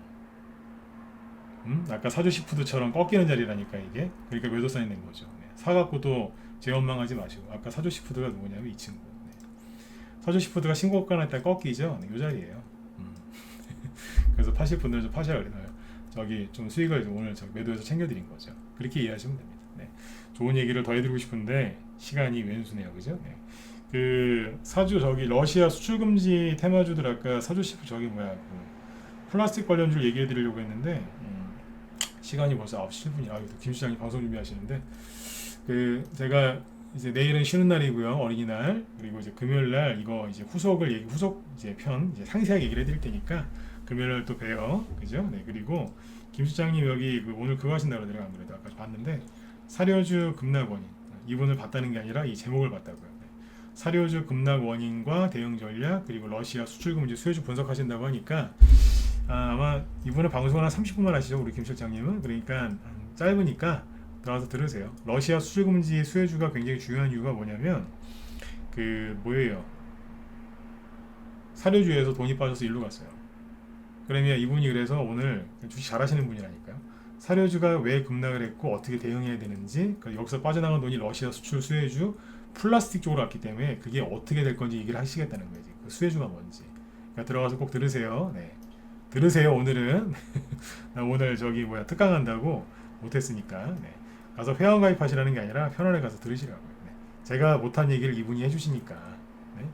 Speaker 1: 아까 사조시푸드처럼 꺾이는 자리라니까 이게. 그러니까 매도 사인 낸 거죠. 네. 사갖고도 제원망하지 마시고. 아까 사조시푸드가 누구냐면 이 친구. 네. 사조시푸드가 신고가 날 때 꺾이죠. 네, 이 자리예요. 그래서 파실 분들은 좀 파셔야 그래요. 저기 좀 수익을 오늘 매도해서 챙겨드린 거죠. 그렇게 이해하시면 됩니다. 네. 좋은 얘기를 더 해드리고 싶은데 시간이 왼수네요, 그죠? 네. 그 사주 저기 러시아 수출 금지 테마주들 아까 사주시프 저기 뭐야 플라스틱 관련주를 얘기해드리려고 했는데 시간이 벌써 9시 7분이 김 시장님 방송 준비하시는데 그 제가 이제 내일은 쉬는 날이고요, 어린이날. 그리고 이제 금요일날 이거 이제 후속 이제 편 이제 상세하게 얘기를 해드릴 테니까 금요일날 또 봬요, 그죠? 네. 그리고 김 시장님 여기 오늘 그거 하신다고 그러더라고요. 아무래도 아까 봤는데 사료주 급락 원인 이분을 봤다는 게 아니라 이 제목을 봤다고요. 네. 사료주 급락 원인과 대응 전략 그리고 러시아 수출 금지 수혜주 분석하신다고 하니까 아마 이분은 방송을 한 30분만 하시죠, 우리 김 실장님은. 그러니까 짧으니까 들어가서 들으세요. 러시아 수출 금지 수혜주가 굉장히 중요한 이유가 뭐냐면 그 뭐예요? 사료주에서 돈이 빠져서 일로 갔어요. 그러면 이분이 그래서 오늘 주식 잘하시는 분이라니까요. 사료주가 왜 급락을 했고 어떻게 대응해야 되는지, 여기서 빠져나간 돈이 러시아 수출 수혜주 플라스틱 쪽으로 갔기 때문에 그게 어떻게 될 건지 얘기를 하시겠다는 거지. 그 수혜주가 뭔지. 그러니까 들어가서 꼭 들으세요. 네. 들으세요. 오늘은 나 오늘 저기 뭐야 특강한다고 못했으니까 네. 가서 회원 가입하시라는 게 아니라 편안하게 가서 들으시라고요. 네. 제가 못한 얘기를 이분이 해주시니까 네.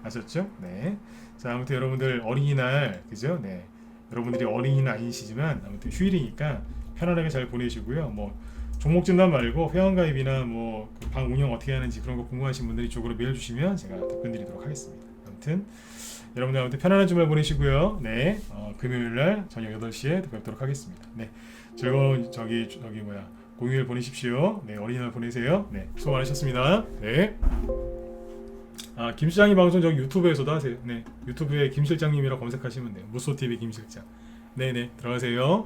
Speaker 1: 아셨죠? 네. 자 아무튼 여러분들 어린이날 그죠? 네. 여러분들이 어린이는 아니시지만 아무튼 휴일이니까 편안하게 잘 보내시고요. 뭐 종목 진단 말고 회원 가입이나 뭐 방 운영 어떻게 하는지 그런 거 궁금하신 분들이 이쪽으로 메일 주시면 제가 답변 드리도록 하겠습니다. 아무튼 여러분들 아무튼 편안한 주말 보내시고요. 네, 금요일 날 저녁 8시에 뵙도록 하겠습니다. 네, 즐거운 저기 뭐야 공휴일 보내십시오. 네, 어린이날 보내세요. 네, 수고 많으셨습니다. 네. 김 실장님 방송 저기 유튜브에서도 하세요. 네, 유튜브에 김 실장님이라고 검색하시면 돼요. 무소TV 김 실장. 네네, 들어가세요.